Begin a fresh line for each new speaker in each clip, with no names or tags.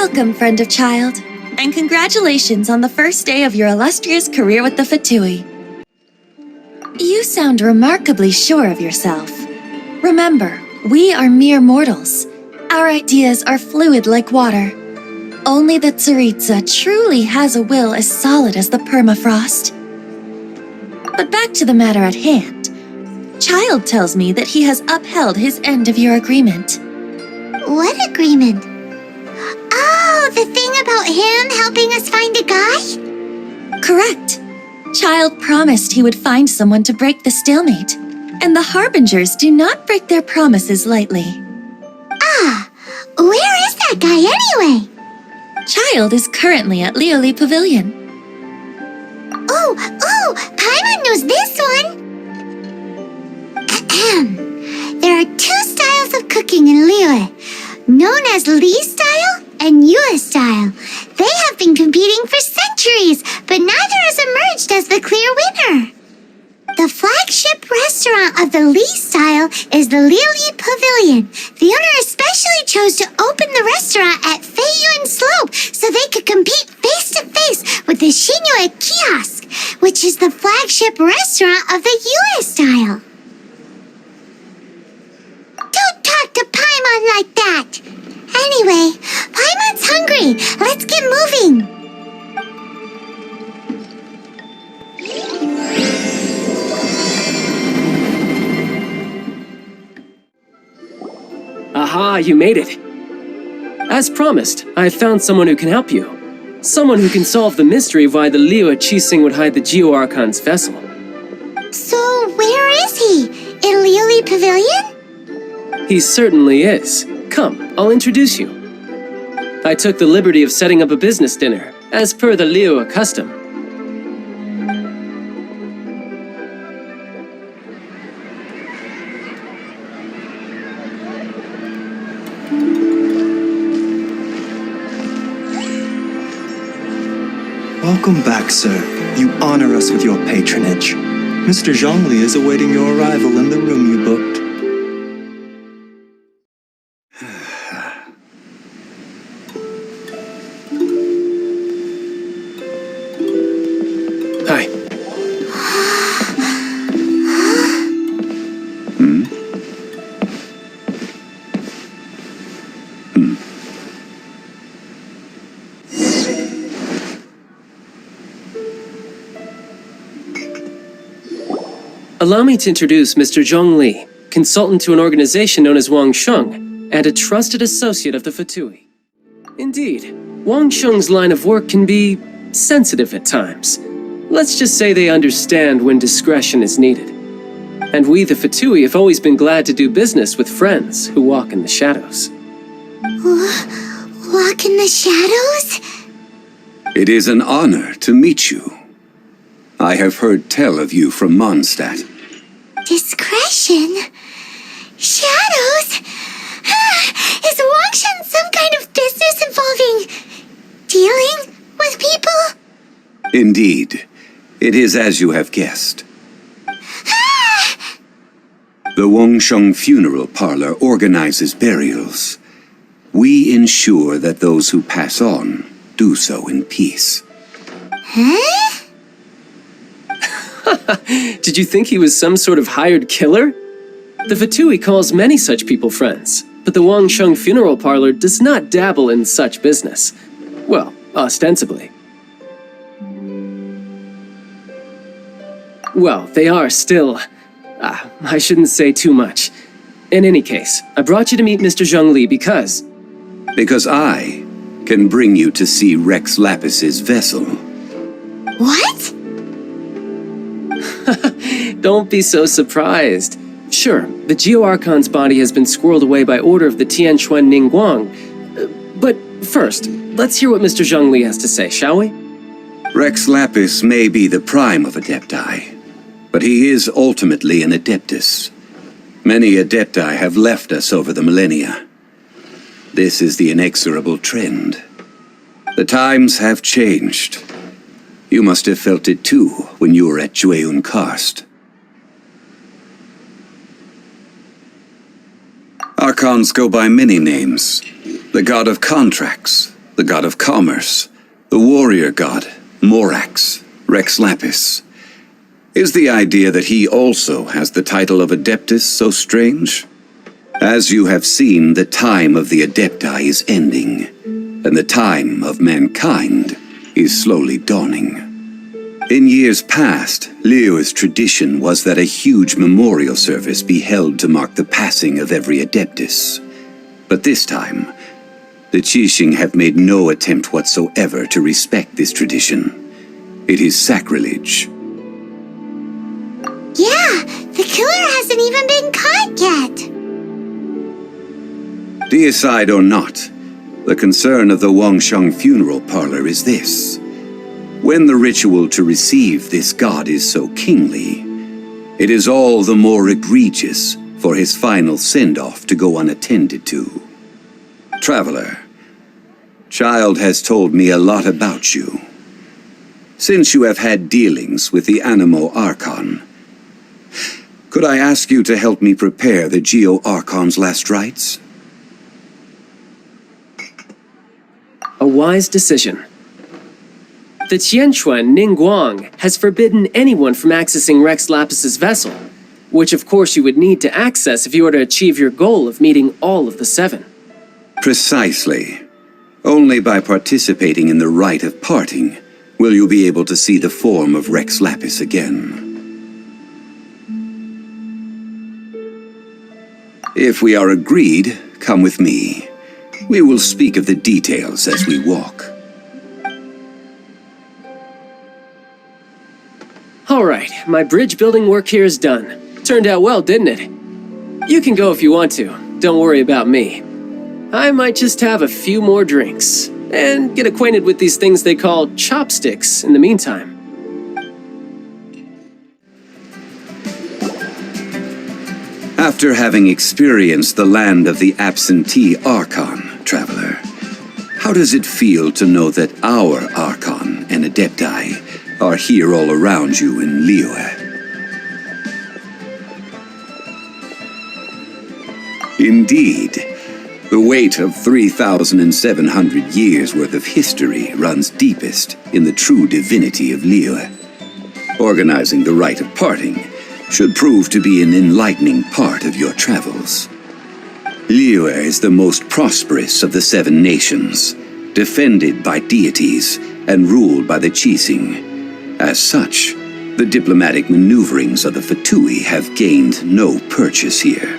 Welcome, friend of child, and congratulations on the first day of your illustrious career with the Fatui. You sound remarkably sure of yourself. Remember, we are mere mortals. Our ideas are fluid like water. Only the Tsaritsa truly has a will as solid as the permafrost. But back to the matter at hand. Child tells me that he has upheld his end of your agreement.
What agreement? Oh, the thing about him helping us find a guy?
Correct. Child promised he would find someone to break the stalemate, and the Harbingers do not break their promises lightly.
Ah, where is that guy anyway?
Child is currently at Lioli Pavilion.
Oh, Paimon knows this one! There are two styles of cooking in Liyue, known as Li style and Yue style. They have been competing for centuries, but neither has emerged as the clear winner. The flagship restaurant of the Li style is the Lioli Pavilion. The owner especially chose to open the restaurant at Feiyuan Slope so they could compete face-to-face with the Shinyue Kiosk, which is the flagship restaurant of the Yue style. Don't talk to Paimon like that! Anyway, Paimon's hungry. Let's get moving.
Aha, you made it. As promised, I found someone who can help you. Someone who can solve the mystery of why the Liu Qixing would hide the Geo Archon's vessel.
So, where is he? In Lioli Pavilion?
He certainly is. Come, I'll introduce you. I took the liberty of setting up a business dinner, as per the Liu custom.
Welcome back, sir. You honor us with your patronage. Mr. Zhongli is awaiting your arrival in the room you booked.
Hi. Allow me to introduce Mr. Zhong Li, consultant to an organization known as Wang Sheng, and a trusted associate of the Fatui. Indeed, Wang Sheng's line of work can be sensitive at times. Let's just say they understand when discretion is needed. And we, the Fatui, have always been glad to do business with friends who walk in the shadows.
Walk in the shadows?
It is an honor to meet you. I have heard tell of you from Mondstadt.
Discretion? Shadows? Is Wangshan some kind of business involving dealing with people?
Indeed, it is as you have guessed. The Wangsheng Funeral Parlor organizes burials. We ensure that those who pass on do so in peace.
Huh?
Did you think he was some sort of hired killer? The Fatui calls many such people friends, but the Wangsheng Funeral Parlor does not dabble in such business. Well, ostensibly. Well, they are still... I shouldn't say too much. In any case, I brought you to meet Mr. Zhong Li because...
Because I can bring you to see Rex Lapis's vessel.
What?
Don't be so surprised. Sure, the Geo Archon's body has been squirreled away by order of the Tianquan Ningguang. But first, let's hear what Mr. Zhong Li has to say, shall we?
Rex Lapis may be the prime of Adepti, but he is ultimately an Adeptus. Many Adepti have left us over the millennia. This is the inexorable trend. The times have changed. You must have felt it too when you were at Jueyun Karst. Archons go by many names. The god of contracts, the god of commerce, the warrior god, Morax, Rex Lapis. Is the idea that he also has the title of Adeptus so strange? As you have seen, the time of the Adepti is ending, and the time of mankind is slowly dawning. In years past, Liyue's tradition was that a huge memorial service be held to mark the passing of every Adeptus. But this time, the Qixing have made no attempt whatsoever to respect this tradition. It is sacrilege.
Yeah, the killer hasn't even been caught yet.
Deicide or not, the concern of the Wangsheng funeral parlor is this. When the ritual to receive this god is so kingly, it is all the more egregious for his final send-off to go unattended to. Traveler, Child has told me a lot about you. Since you have had dealings with the Animo Archon, could I ask you to help me prepare the Geo Archon's last rites?
A wise decision. The Tianquan Ningguang has forbidden anyone from accessing Rex Lapis's vessel, which of course you would need to access if you were to achieve your goal of meeting all of the seven.
Precisely. Only by participating in the rite of parting will you be able to see the form of Rex Lapis again. If we are agreed, come with me. We will speak of the details as we walk.
All right, my bridge building work here is done. Turned out well, didn't it? You can go if you want to. Don't worry about me. I might just have a few more drinks and get acquainted with these things they call chopsticks in the meantime.
After having experienced the land of the absentee Archon, Traveler, how does it feel to know that our Archon and Adepti are here all around you in Liyue? Indeed, the weight of 3,700 years' worth of history runs deepest in the true divinity of Liyue. Organizing the rite of parting should prove to be an enlightening part of your travels. Liyue is the most prosperous of the seven nations, defended by deities and ruled by the Qixing. As such, the diplomatic maneuverings of the Fatui have gained no purchase here.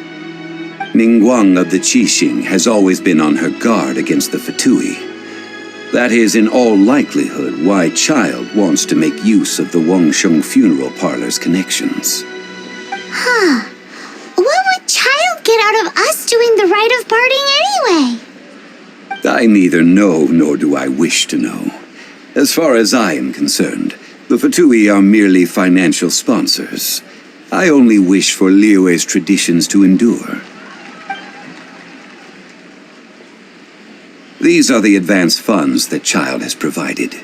Ningguang of the Qixing has always been on her guard against the Fatui. That is in all likelihood why Child wants to make use of the Wangsheng funeral parlor's connections.
Huh. What would Child get out of us doing the rite of parting anyway?
I neither know nor do I wish to know. As far as I am concerned, the Fatui are merely financial sponsors. I only wish for Liyue's traditions to endure. These are the advance funds that Child has provided.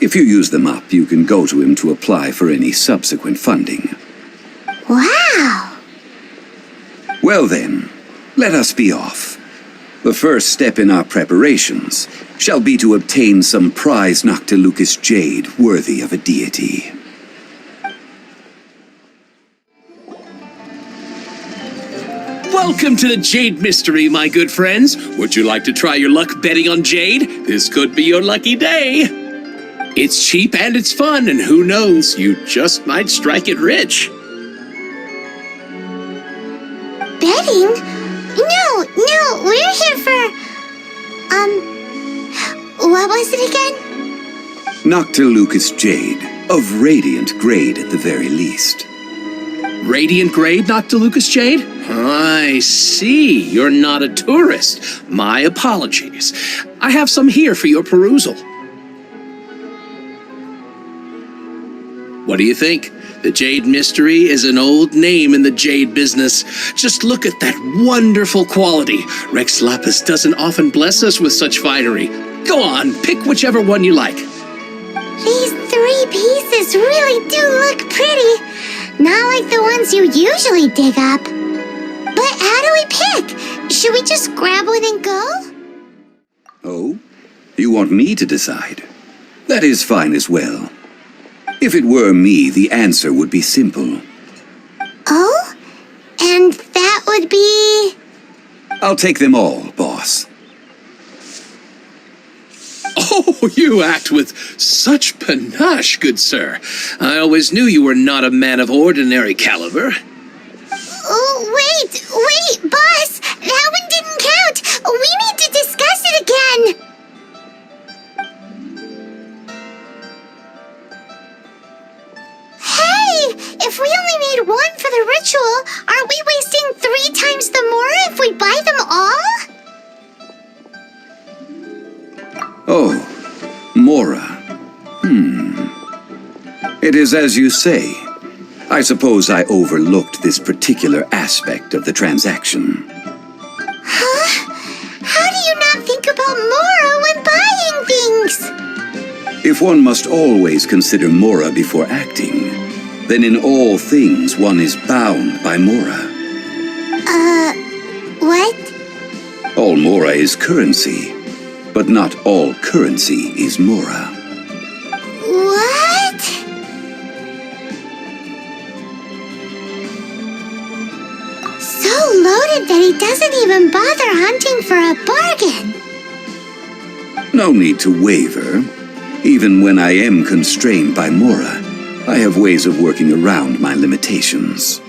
If you use them up, you can go to him to apply for any subsequent funding.
Wow!
Well then, let us be off. The first step in our preparations shall be to obtain some prize Noctilucus jade worthy of a deity.
Welcome to the Jade Mystery, my good friends. Would you like to try your luck betting on jade? This could be your lucky day. It's cheap and it's fun, and who knows, you just might strike it rich.
Betting? No, we're here for... what was it again?
Noctilucus jade, of radiant grade at the very least.
Radiant grade, Noctilucus jade? I see. You're not a tourist. My apologies. I have some here for your perusal. What do you think? The Jade Mystery is an old name in the jade business. Just look at that wonderful quality. Rex Lapis doesn't often bless us with such finery. Go on, pick whichever one you like.
These 3 pieces really do look pretty. Not like the ones you usually dig up. But how do we pick? Should we just grab one and go?
Oh, You want me to decide? That is fine as well. If it were me, the answer would be simple.
Oh? And that would be...
I'll take them all, boss.
Oh, you act with such panache, good sir. I always knew you were not a man of ordinary caliber.
Oh, wait, boss! That one didn't count! We need to discuss it again! Hey! If we only need one for the ritual, aren't we wasting 3 times the more if we buy them all?
Oh, Mora. It is as you say. I suppose I overlooked this particular aspect of the transaction.
Huh? How do you not think about Mora when buying things?
If one must always consider Mora before acting, then in all things one is bound by Mora.
What?
All Mora is currency, but not all currency is Mora.
What? So loaded that he doesn't even bother hunting for a bargain.
No need to waver. Even when I am constrained by Mora, I have ways of working around my limitations.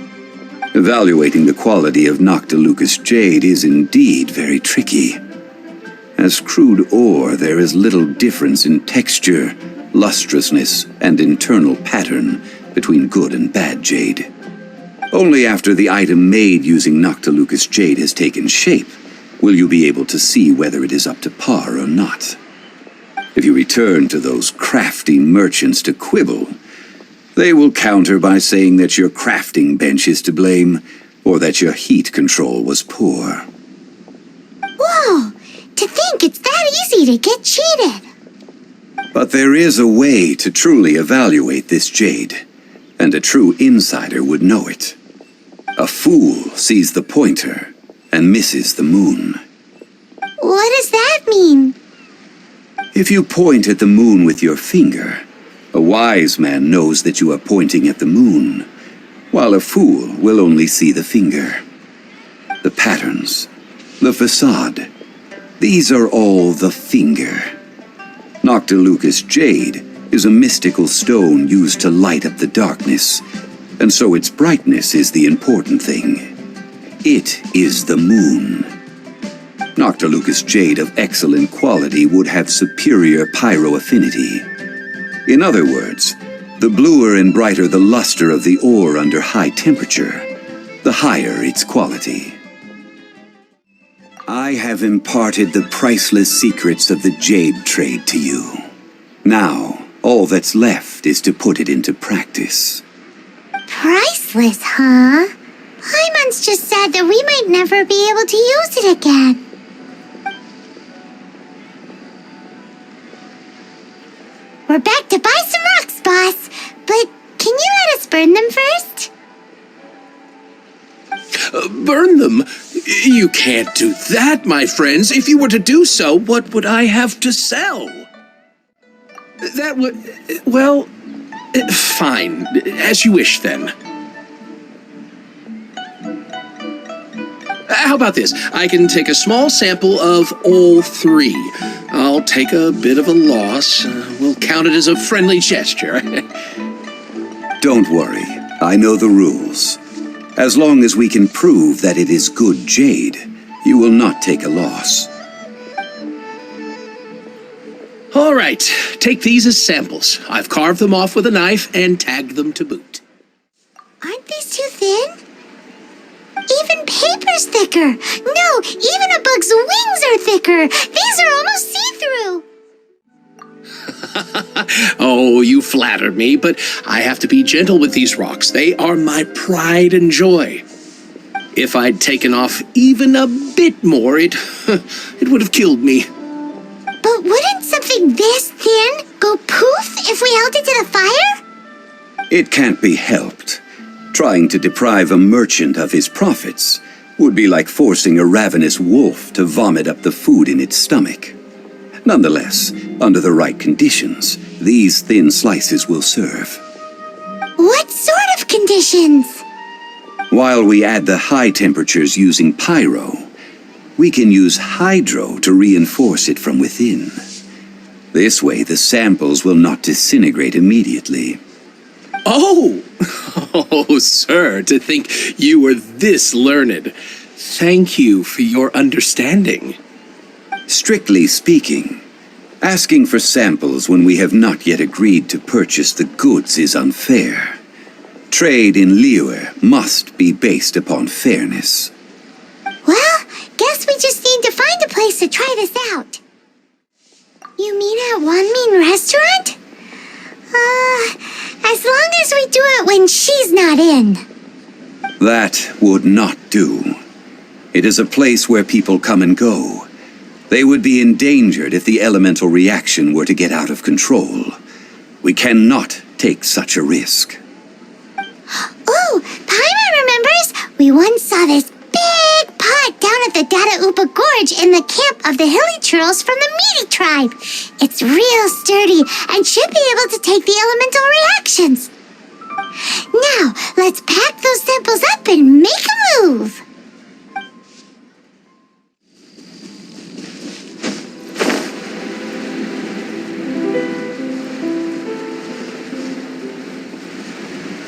Evaluating the quality of Noctilucous jade is indeed very tricky. As crude ore, there is little difference in texture, lustrousness, and internal pattern between good and bad jade. Only after the item made using Noctilucous jade has taken shape will you be able to see whether it is up to par or not. If you return to those crafty merchants to quibble, they will counter by saying that your crafting bench is to blame, or that your heat control was poor.
Whoa! To think it's that easy to get cheated!
But there is a way to truly evaluate this jade, and a true insider would know it. A fool sees the pointer and misses the moon.
What does that mean?
If you point at the moon with your finger, a wise man knows that you are pointing at the moon, while a fool will only see the finger. The patterns, the facade, these are all the finger. Noctilucous jade is a mystical stone used to light up the darkness, and so its brightness is the important thing. It is the moon. Noctilucous jade of excellent quality would have superior pyroaffinity. In other words, the bluer and brighter the luster of the ore under high temperature, the higher its quality. I have imparted the priceless secrets of the jade trade to you. Now, all that's left is to put it into practice.
Priceless, huh? Hyman's just said that we might never be able to use it again. We're back to buy some rocks, boss. But can you let us burn them first?
Burn them? You can't do that, my friends. If you were to do so, what would I have to sell? That would... well, fine. As you wish, then. How about this? I can take a small sample of all 3. I'll take a bit of a loss. We'll count it as a friendly gesture.
Don't worry, I know the rules. As long as we can prove that it is good jade, you will not take a loss.
All right, take these as samples. I've carved them off with a knife and tagged them to boot.
Aren't these too thin? Even paper's thicker. No, even a bug's wings are thicker. These are almost see-through.
Oh, you flatter me, but I have to be gentle with these rocks. They are my pride and joy. If I'd taken off even a bit more, it would have killed me.
But wouldn't something this thin go poof if we held it to the fire?
It can't be helped. Trying to deprive a merchant of his profits would be like forcing a ravenous wolf to vomit up the food in its stomach. Nonetheless, under the right conditions, these thin slices will serve.
What sort of conditions?
While we add the high temperatures using pyro, we can use hydro to reinforce it from within. This way, the samples will not disintegrate immediately.
Oh! Oh, sir, to think you were this learned. Thank you for your understanding.
Strictly speaking, asking for samples when we have not yet agreed to purchase the goods is unfair. Trade in Liyue must be based upon fairness.
Well, guess we just need to find a place to try this out. You mean at Wanmin Restaurant? As long as we do it when she's not in.
That would not do. It is a place where people come and go. They would be endangered if the elemental reaction were to get out of control. We cannot take such a risk.
Ooh, Paimon remembers we once saw this big pot down at the Dada Upa Gorge in the camp of the hilly churls from the Meaty tribe. It's real sturdy and should be able to take the elemental reactions. Now, let's pack those samples up and make a move.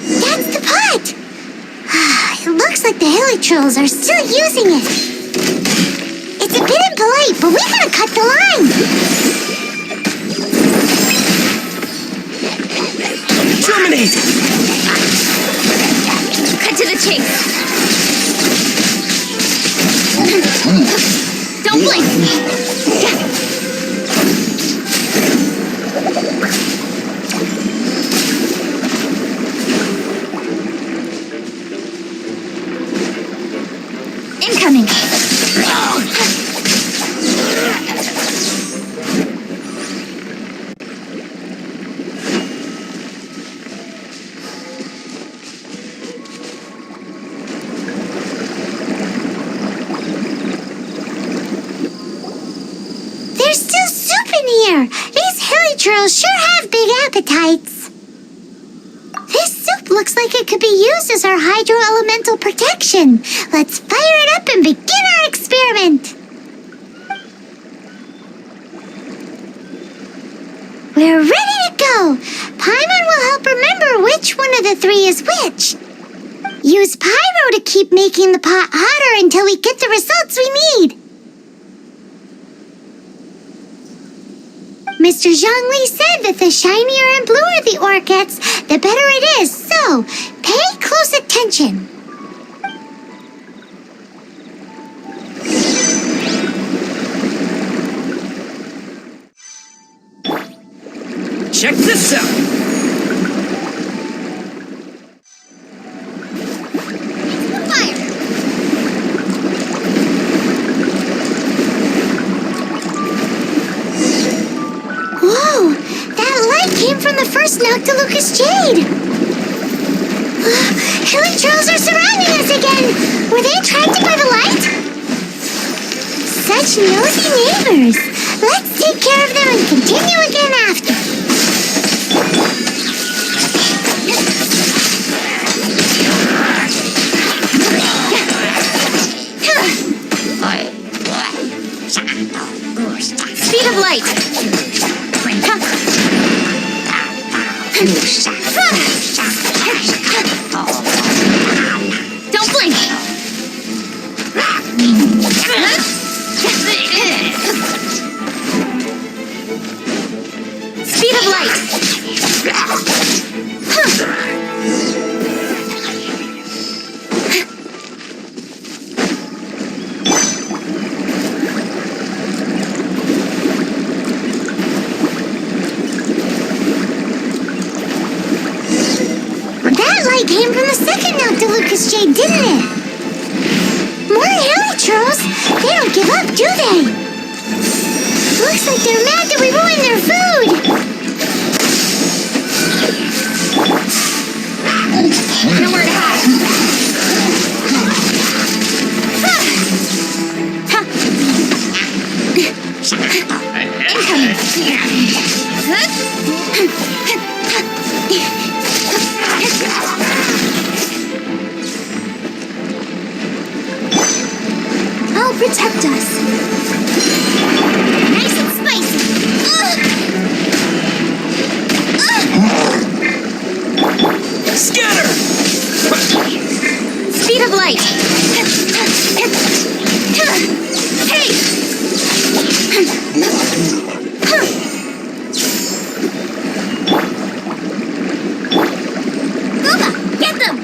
That's the pot! It looks like the hilly trolls are still using it. It's a bit impolite, but we gotta cut the line.
Terminate!
Cut to the chase. Don't blink. Incoming.
There's still soup in here. These hilly churls sure have big appetites. This soup looks like it could be used as our hydro-elemental protection. Let's fire it up and begin our experiment. We're ready to go. Paimon will help remember which one of the three is which. Use pyro to keep making the pot hotter until we get the results we need. Mr. Zhongli said that the shinier and bluer the ore gets, the better it is, so pay close attention.
Check this out!
Whoa, that light came from the first Noctilucous Jade. Hilly trolls are surrounding us again. Were they attracted by the light? Such nosy neighbors. Let's take care of them and continue again after.
Speed of light. Don't blink. Speed of light.
That light came from the second Noctilucous Jade, didn't it? More hilly trolls. They don't give up, do they? Looks like they're mad that we ruined their food.
Nowhere to hide.
I'll protect us. Nice and spicy.
Scatter!
Speed of light. Hey! Booba, get them!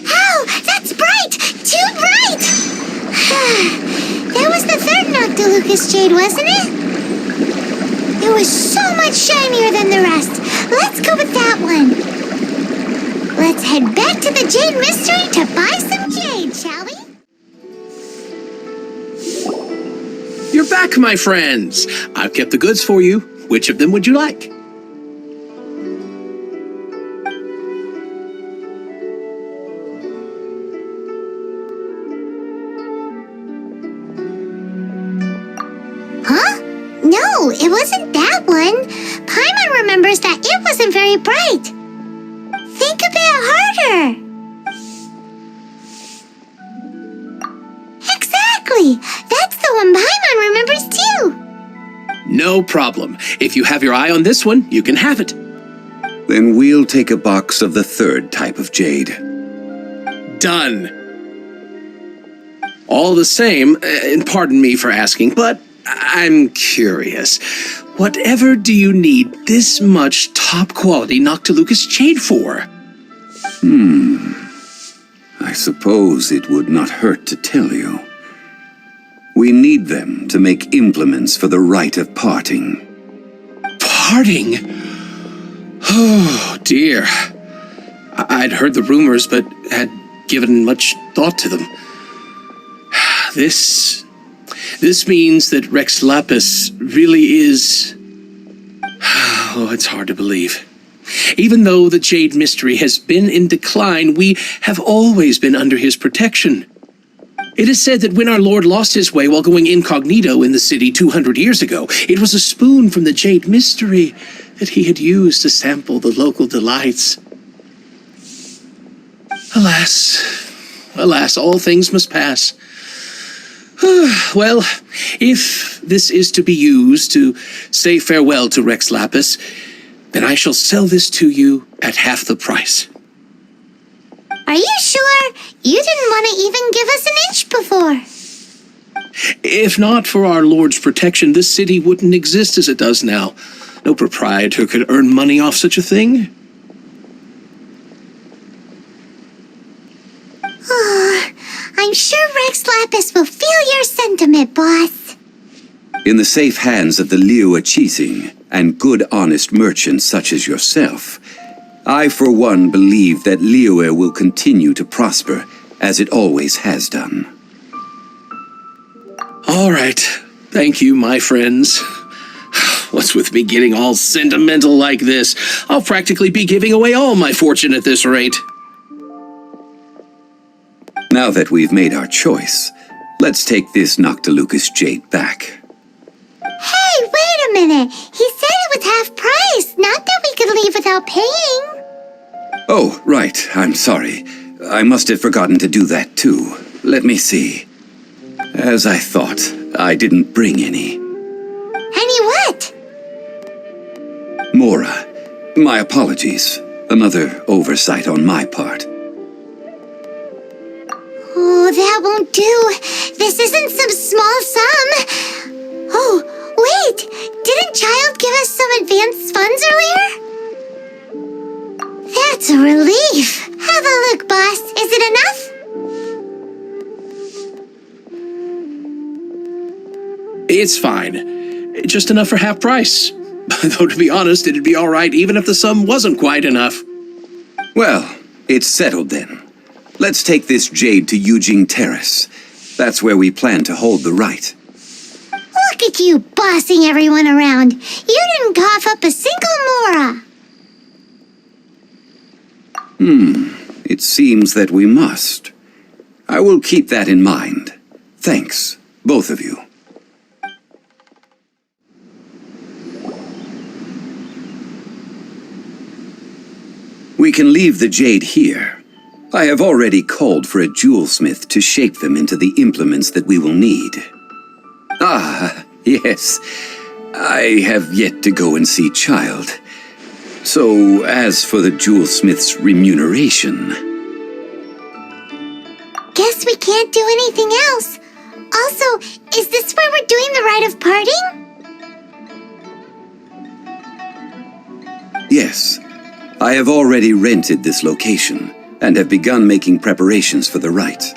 Oh, that's bright! Too bright! That was the third Noctilucous Jade, wasn't it? It was so much shinier than the rest. Let's go with that one. Let's head back to the Jade Mystery to buy some jade, shall we?
You're back, my friends. I've kept the goods for you. Which of them would you like?
Huh? No, it wasn't that one. Paimon remembers that it wasn't very bright. Think a bit harder. Exactly. That's the one Paimon remembers too.
No problem. If you have your eye on this one, you can have it.
Then we'll take a box of the third type of jade.
Done. All the same, and pardon me for asking, but I'm curious. Whatever do you need this much top-quality Noctilucous jade for?
I suppose it would not hurt to tell you. We need them to make implements for the rite of parting.
Parting? Oh, dear. I'd heard the rumors, but had given much thought to them. This means that Rex Lapis really is... Oh, it's hard to believe. Even though the Jade Mystery has been in decline, we have always been under his protection. It is said that when our Lord lost his way while going incognito in the city 200 years ago, it was a spoon from the Jade Mystery that he had used to sample the local delights. Alas, all things must pass. Well, if this is to be used to say farewell to Rex Lapis, then I shall sell this to you at half the price.
Are you sure? You didn't want to even give us an inch before.
If not for our Lord's protection, this city wouldn't exist as it does now. No proprietor could earn money off such a thing.
I'm sure Rex Lapis will feel your sentiment, boss.
In the safe hands of the Liu Chising and good honest merchants such as yourself, I for one believe that Liyue will continue to prosper as it always has done.
All right. Thank you, my friends. What's with me getting all sentimental like this? I'll practically be giving away all my fortune at this rate.
Now that we've made our choice, let's take this Noctilucous jade back.
Hey, wait a minute. He said it was half price, not that we could leave without paying.
Oh, right. I'm sorry. I must have forgotten to do that too. Let me see. As I thought, I didn't bring any.
Any what?
Mora, my apologies. Another oversight on my part.
Oh, that won't do. This isn't some small sum. Oh, wait. Didn't Child give us some advanced funds earlier? That's a relief. Have a look, boss. Is it enough?
It's fine. Just enough for half price. Though, to be honest, it'd be all right even if the sum wasn't quite enough.
Well, it's settled then. Let's take this jade to Yujing Terrace. That's where we plan to hold the rite.
Look at you bossing everyone around. You didn't cough up a single Mora.
It seems that we must. I will keep that in mind. Thanks, both of you. We can leave the jade here. I have already called for a jewelsmith to shape them into the implements that we will need. Ah, yes. I have yet to go and see Child. So, as for the jewelsmith's remuneration...
Guess we can't do anything else. Also, is this where we're doing the rite of parting?
Yes. I have already rented this location, and have begun making preparations for the rite.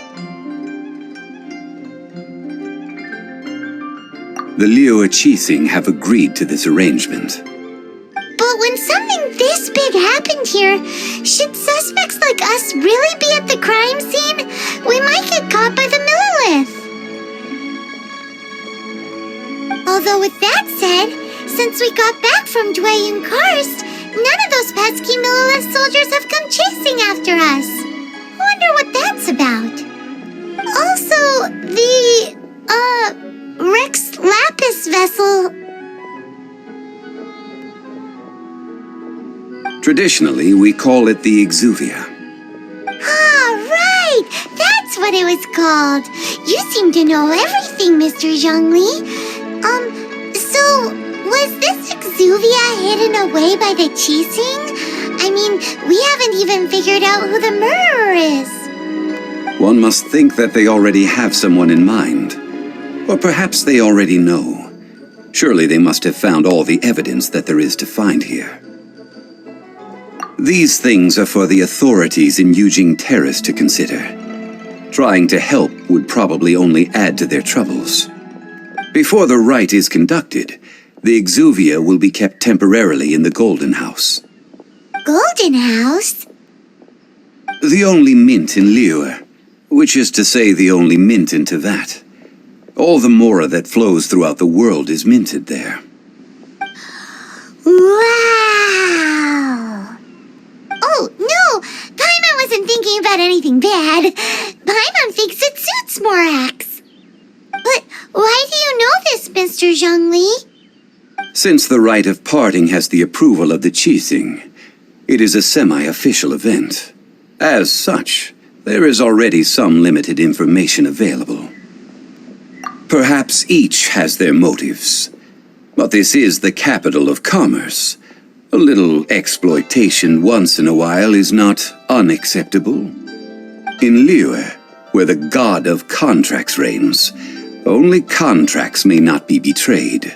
The Liu Qixing have agreed to this arrangement.
But when something this big happened here, should suspects like us really be at the crime scene? We might get caught by the Millilith. Although with that said, since we got back from Dwayun Karst, none of those pesky Millilith soldiers have come chasing after us. Wonder what that's about. Also, the, Rex Lapis vessel...
Traditionally, we call it the Exuvia.
Ah, right! That's what it was called. You seem to know everything, Mr. Zhongli. So, was this Exuvia hidden away by the Qixing? I mean, we haven't even figured out who the murderer is.
One must think that they already have someone in mind. Or perhaps they already know. Surely they must have found all the evidence that there is to find here. These things are for the authorities in Yujing Terrace to consider. Trying to help would probably only add to their troubles. Before the rite is conducted, the Exuvia will be kept temporarily in the Golden House.
Golden House?
The only mint in Liyue, which is to say the only mint in Tevat. All the mora that flows throughout the world is minted there.
Wow! Oh, no! Paimon wasn't thinking about anything bad. Paimon thinks it suits Morax. But why do you know this, Mr. Zhongli?
Since the rite of parting has the approval of the Qixing, it is a semi-official event. As such, there is already some limited information available. Perhaps each has their motives, but this is the capital of commerce. A little exploitation once in a while is not unacceptable. In Liyue, where the god of contracts reigns, only contracts may not be betrayed.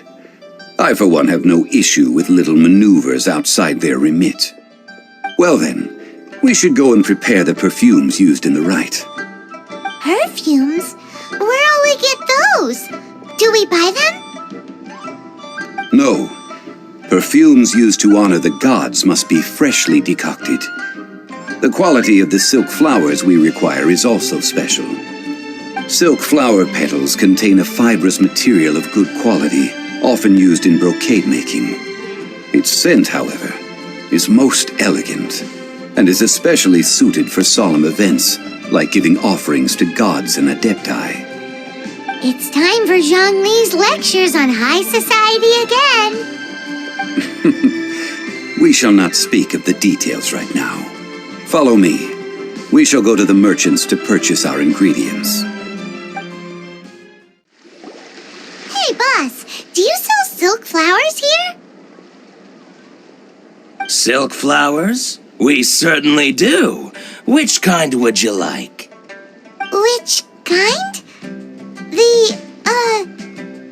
I, for one, have no issue with little maneuvers outside their remit. Well then, we should go and prepare the perfumes used in the rite.
Perfumes? Where'll we get those? Do we buy them?
No. Perfumes used to honor the gods must be freshly decocted. The quality of the silk flowers we require is also special. Silk flower petals contain a fibrous material of good quality, often used in brocade making. Its scent, however, is most elegant, and is especially suited for solemn events, like giving offerings to gods and adepti.
It's time for Zhongli's lectures on high society again.
We shall not speak of the details right now. Follow me. We shall go to the merchants to purchase our ingredients.
Hey, boss, do you sell silk flowers here?
Silk flowers? We certainly do. Which kind would you like?
Which kind?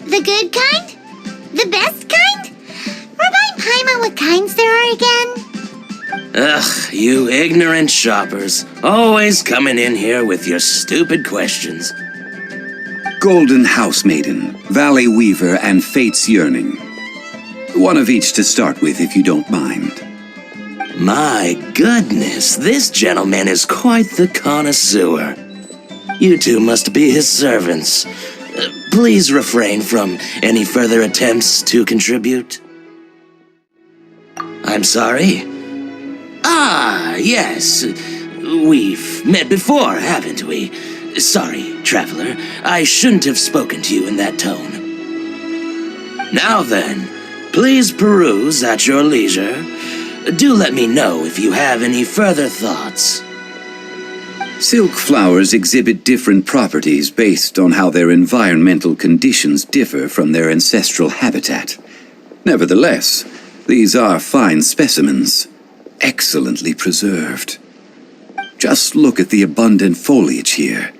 The good kind? The best kind? Remind Paimon what kinds there are again.
Ugh, you ignorant shoppers. Always coming in here with your stupid questions.
Golden House Maiden, Valley Weaver, and Fate's Yearning. One of each to start with, if you don't mind.
My goodness, this gentleman is quite the connoisseur. You two must be his servants. Please refrain from any further attempts to contribute. I'm sorry? Ah, yes. We've met before, haven't we? Sorry, traveler. I shouldn't have spoken to you in that tone. Now then, please peruse at your leisure. Do let me know if you have any further thoughts.
Silk flowers exhibit different properties based on how their environmental conditions differ from their ancestral habitat. Nevertheless, these are fine specimens, excellently preserved. Just look at the abundant foliage here,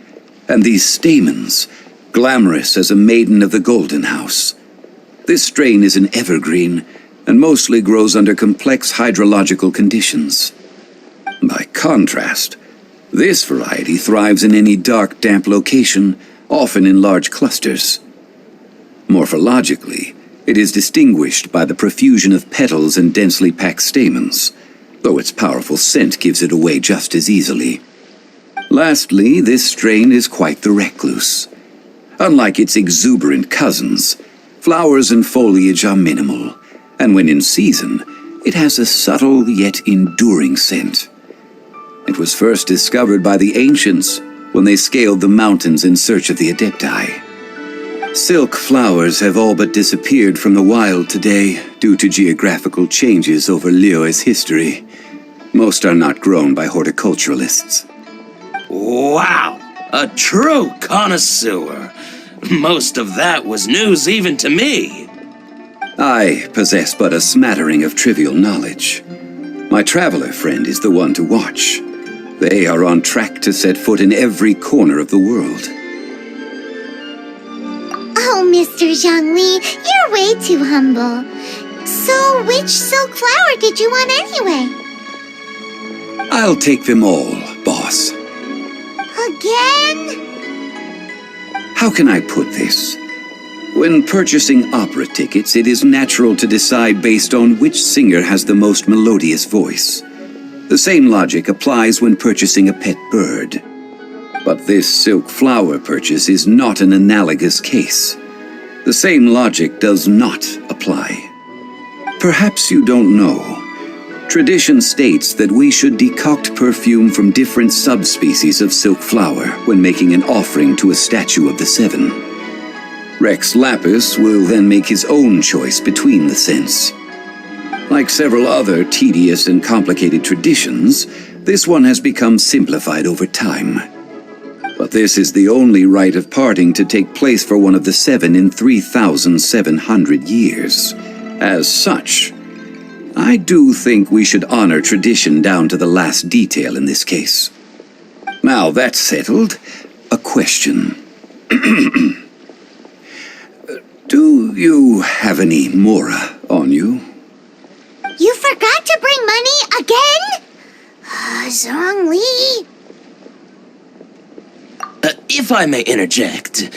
and these stamens, glamorous as a maiden of the Golden House. This strain is an evergreen, and mostly grows under complex hydrological conditions. By contrast, this variety thrives in any dark, damp location, often in large clusters. Morphologically, it is distinguished by the profusion of petals and densely packed stamens, though its powerful scent gives it away just as easily. Lastly, this strain is quite the recluse. Unlike its exuberant cousins, flowers and foliage are minimal, and when in season, it has a subtle yet enduring scent. It was first discovered by the ancients when they scaled the mountains in search of the Adepti. Silk flowers have all but disappeared from the wild today due to geographical changes over Liyue's history. Most are not grown by horticulturalists.
Wow! A true connoisseur! Most of that was news even to me.
I possess but a smattering of trivial knowledge. My traveler friend is the one to watch. They are on track to set foot in every corner of the world.
Oh, Mr. Zhongli, you're way too humble. So, which silk flower did you want anyway?
I'll take them all, boss.
Again?
How can I put this? When purchasing opera tickets, it is natural to decide based on which singer has the most melodious voice. The same logic applies when purchasing a pet bird. But this silk flower purchase is not an analogous case. The same logic does not apply. Perhaps you don't know. Tradition states that we should decoct perfume from different subspecies of silk flower when making an offering to a statue of the Seven. Rex Lapis will then make his own choice between the scents. Like several other tedious and complicated traditions, this one has become simplified over time. But this is the only rite of parting to take place for one of the Seven in 3,700 years. As such, I do think we should honor tradition down to the last detail in this case. Now that's settled, a question. Do you have any mora on you?
You forgot to bring money again? Zhongli.
If I may interject,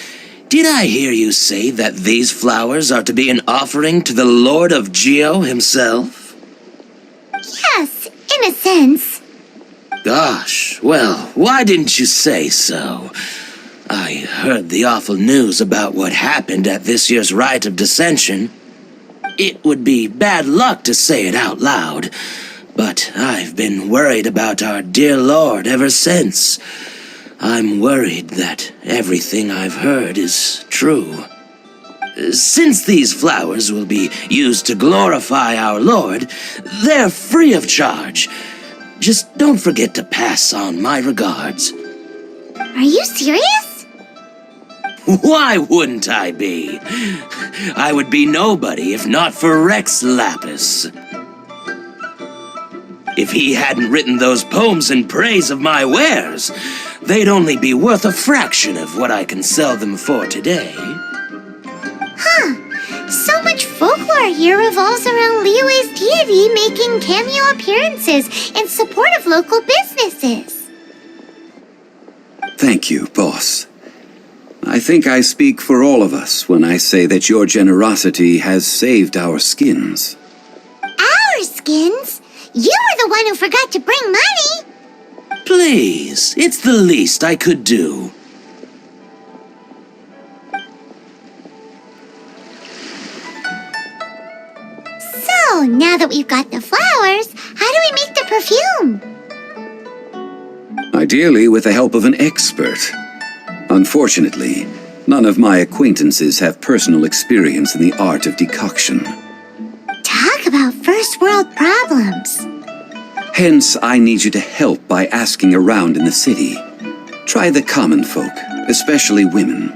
did I hear you say that these flowers are to be an offering to the Lord of Geo himself?
Yes, in a sense.
Gosh, well, why didn't you say so? I heard the awful news about what happened at this year's Rite of Dissension. It would be bad luck to say it out loud, but I've been worried about our dear Lord ever since. I'm worried that everything I've heard is true. Since these flowers will be used to glorify our Lord, they're free of charge. Just don't forget to pass on my regards.
Are you serious?
Why wouldn't I be? I would be nobody if not for Rex Lapis. If he hadn't written those poems in praise of my wares, they'd only be worth a fraction of what I can sell them for today.
Huh. So much folklore here revolves around Liyue's deity making cameo appearances in support of local businesses.
Thank you, boss. I think I speak for all of us when I say that your generosity has saved our skins.
Our skins? You were the one who forgot to bring money.
Please, it's the least I could do.
So, now that we've got the flowers, how do we make the perfume?
Ideally with the help of an expert. Unfortunately, none of my acquaintances have personal experience in the art of decoction.
Talk about first world problems.
Hence, I need you to help by asking around in the city. Try the common folk, especially women.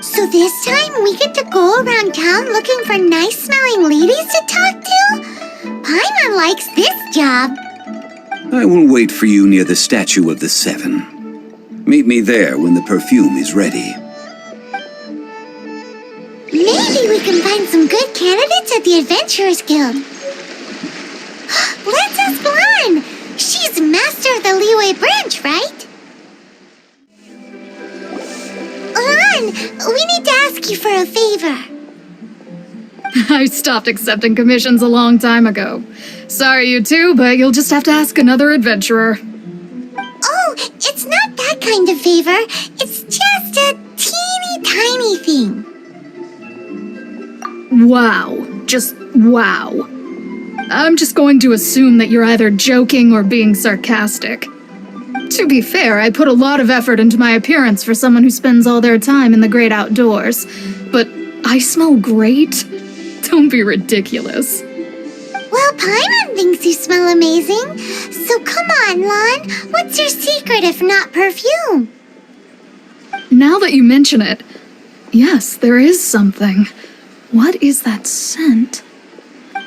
So this time we get to go around town looking for nice-smelling ladies to talk to? Paimon likes this job.
I will wait for you near the statue of the Seven. Meet me there when the perfume is ready.
Maybe we can find some good candidates at the Adventurers Guild. Let's ask Lan. She's master of the Liyue branch, right? Lan, we need to ask you for a favor.
I stopped accepting commissions a long time ago. Sorry, you two, but you'll just have to ask another adventurer.
Oh, it's not that kind of favor. It's just a teeny tiny thing.
Wow. Just wow. I'm just going to assume that you're either joking or being sarcastic. To be fair, I put a lot of effort into my appearance for someone who spends all their time in the great outdoors. But I smell great? Don't be ridiculous.
Well, Paimon thinks you smell amazing. So come on, Lan. What's your secret if not perfume?
Now that you mention it, yes, there is something. What is that scent?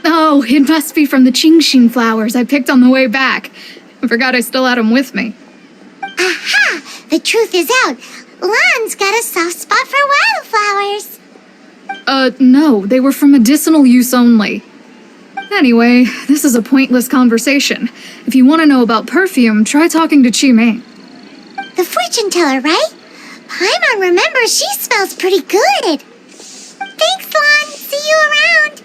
Oh, it must be from the Genshin flowers I picked on the way back. I forgot I still had them with me.
Aha! The truth is out. Lan's got a soft spot for wildflowers.
No, they were for medicinal use only. Anyway, this is a pointless conversation. If you want to know about perfume, try talking to Chi-Ming.
The fortune teller, right? Paimon remembers she smells pretty good. Thanks, Lan. See you around.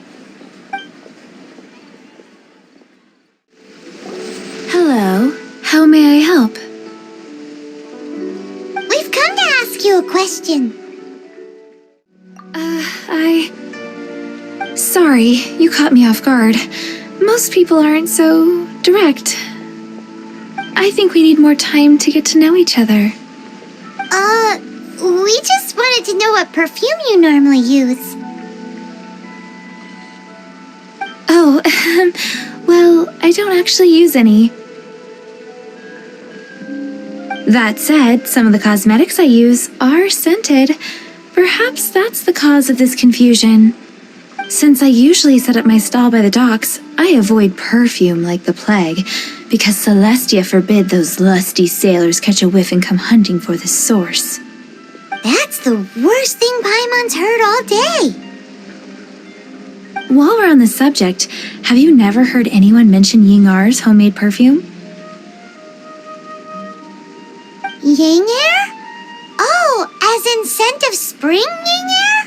Hello. How may I help?
We've come to ask you a question.
Sorry, you caught me off guard. Most people aren't so direct. I think we need more time to get to know each other.
We just wanted to know what perfume you normally use.
Oh, well, I don't actually use any. That said, some of the cosmetics I use are scented. Perhaps that's the cause of this confusion. Since I usually set up my stall by the docks, I avoid perfume like the plague, because Celestia forbid those lusty sailors catch a whiff and come hunting for the source.
That's the worst thing Paimon's heard all day.
While we're on the subject, have you never heard anyone mention Yingar's homemade perfume?
Yingar? Oh, as in scent of spring, Yingar?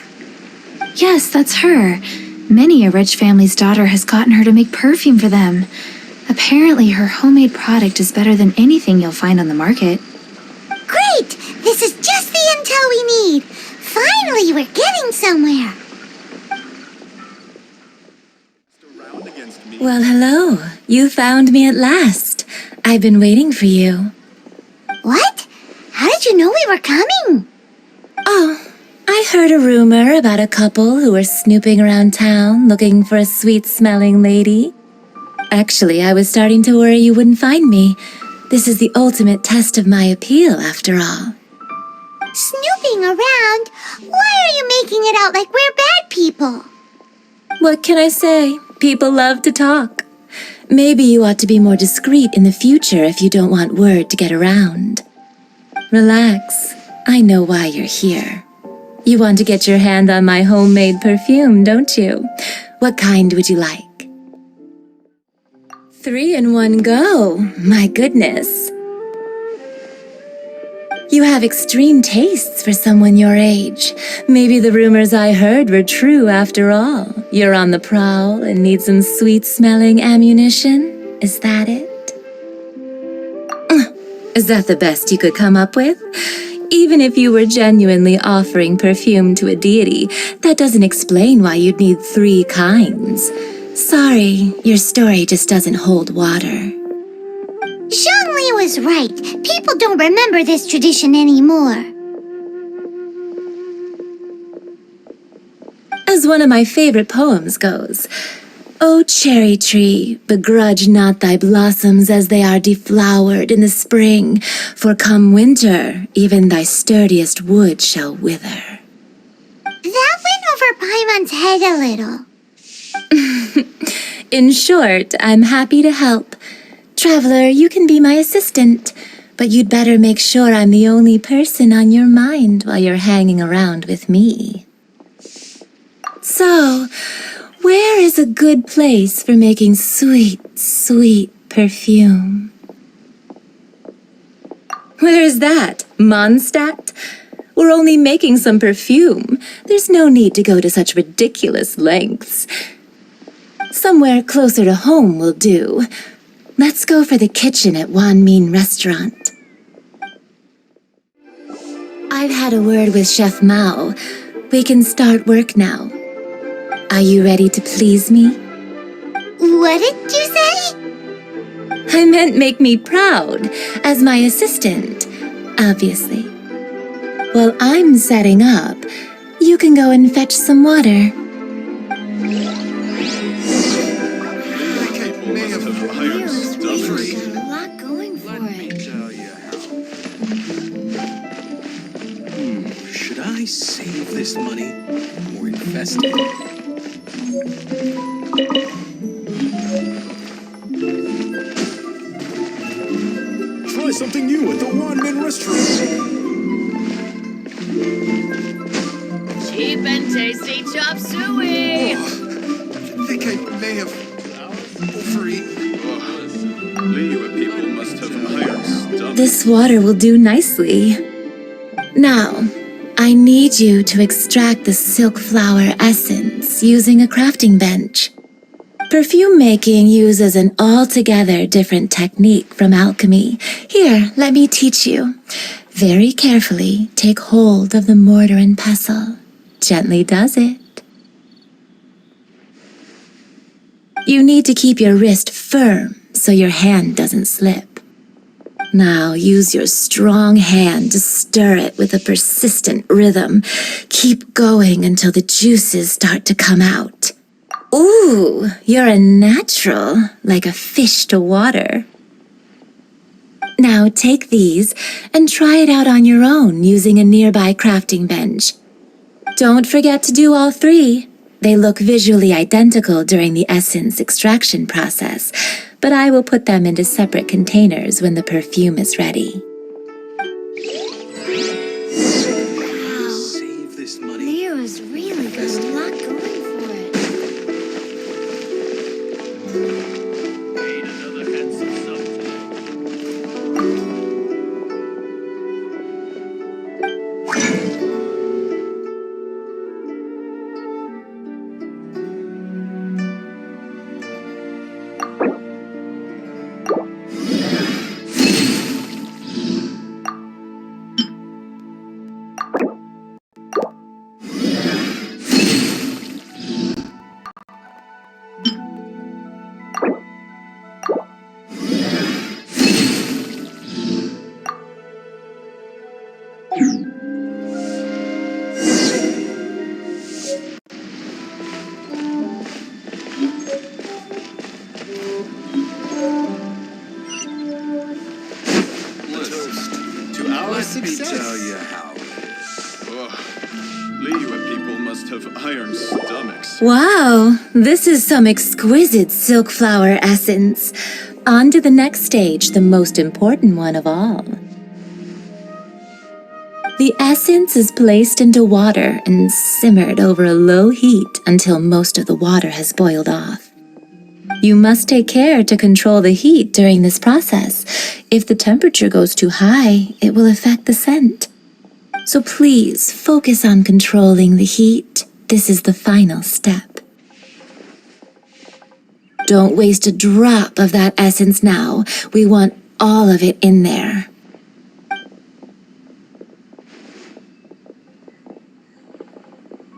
Yes, that's her. Many a rich family's daughter has gotten her to make perfume for them. Apparently, her homemade product is better than anything you'll find on the market.
Great! This is just the intel we need. Finally, we're getting somewhere.
Well, hello. You found me at last. I've been waiting for you.
What? How did you know we were coming?
Oh, I heard a rumor about a couple who were snooping around town looking for a sweet-smelling lady. Actually, I was starting to worry you wouldn't find me. This is the ultimate test of my appeal, after all.
Snooping around? Why are you making it out like we're bad people?
What can I say? People love to talk. Maybe you ought to be more discreet in the future if you don't want word to get around. Relax. I know why you're here. You want to get your hand on my homemade perfume, don't you? What kind would you like? 3 in 1 go. My goodness. You have extreme tastes for someone your age. Maybe the rumors I heard were true after all. You're on the prowl and need some sweet-smelling ammunition? Is that it? Is that the best you could come up with? Even if you were genuinely offering perfume to a deity, that doesn't explain why you'd need 3 kinds. Sorry, your story just doesn't hold water.
Zhongli was right. People don't remember this tradition anymore.
as one of my favorite poems goes. O cherry tree, begrudge not thy blossoms as they are deflowered in the spring, for come winter, even thy sturdiest wood shall wither.
That went over Paimon's head a little.
In short, I'm happy to help. Traveler, you can be my assistant, but you'd better make sure I'm the only person on your mind while you're hanging around with me. So, where is a good place for making sweet, sweet perfume? Where is that? Mondstadt? We're only making some perfume. There's no need to go to such ridiculous lengths. Somewhere closer to home will do. Let's go for the kitchen at Wan Min Restaurant. I've had a word with Chef Mao. We can start work now. Are you ready to please me?
What did you say?
I meant make me proud, as my assistant, obviously. While I'm setting up, you can go and fetch some water.
Should I save this money or invest it?
Try something new at the Wan Min Restaurant.
Cheap and tasty chop suey.
I think I may have overeaten. Liyue people must have iron stomach.
This water will do nicely. Now, I need you to extract the silk flower essence using a crafting bench. Perfume making uses an altogether different technique from alchemy. Here, let me teach you. Very carefully, take hold of the mortar and pestle. Gently does it. You need to keep your wrist firm so your hand doesn't slip. Now use your strong hand to stir it with a persistent rhythm. Keep going until the juices start to come out. Ooh, you're a natural, like a fish to water. Now take these and try it out on your own using a nearby crafting bench. Don't forget to do all three. They look visually identical during the essence extraction process, but I will put them into separate containers when the perfume is ready.
Save this money.
Leo is really got a lot going for it.
Made another handsome sum today.
Let me tell you how.
Liyue people must have iron stomachs.
Wow, this is some exquisite silk flower essence. On to the next stage, the most important one of all. The essence is placed into water and simmered over a low heat until most of the water has boiled off. You must take care to control the heat during this process. If the temperature goes too high, it will affect the scent. So please focus on controlling the heat. This is the final step. Don't waste a drop of that essence now. We want all of it in there.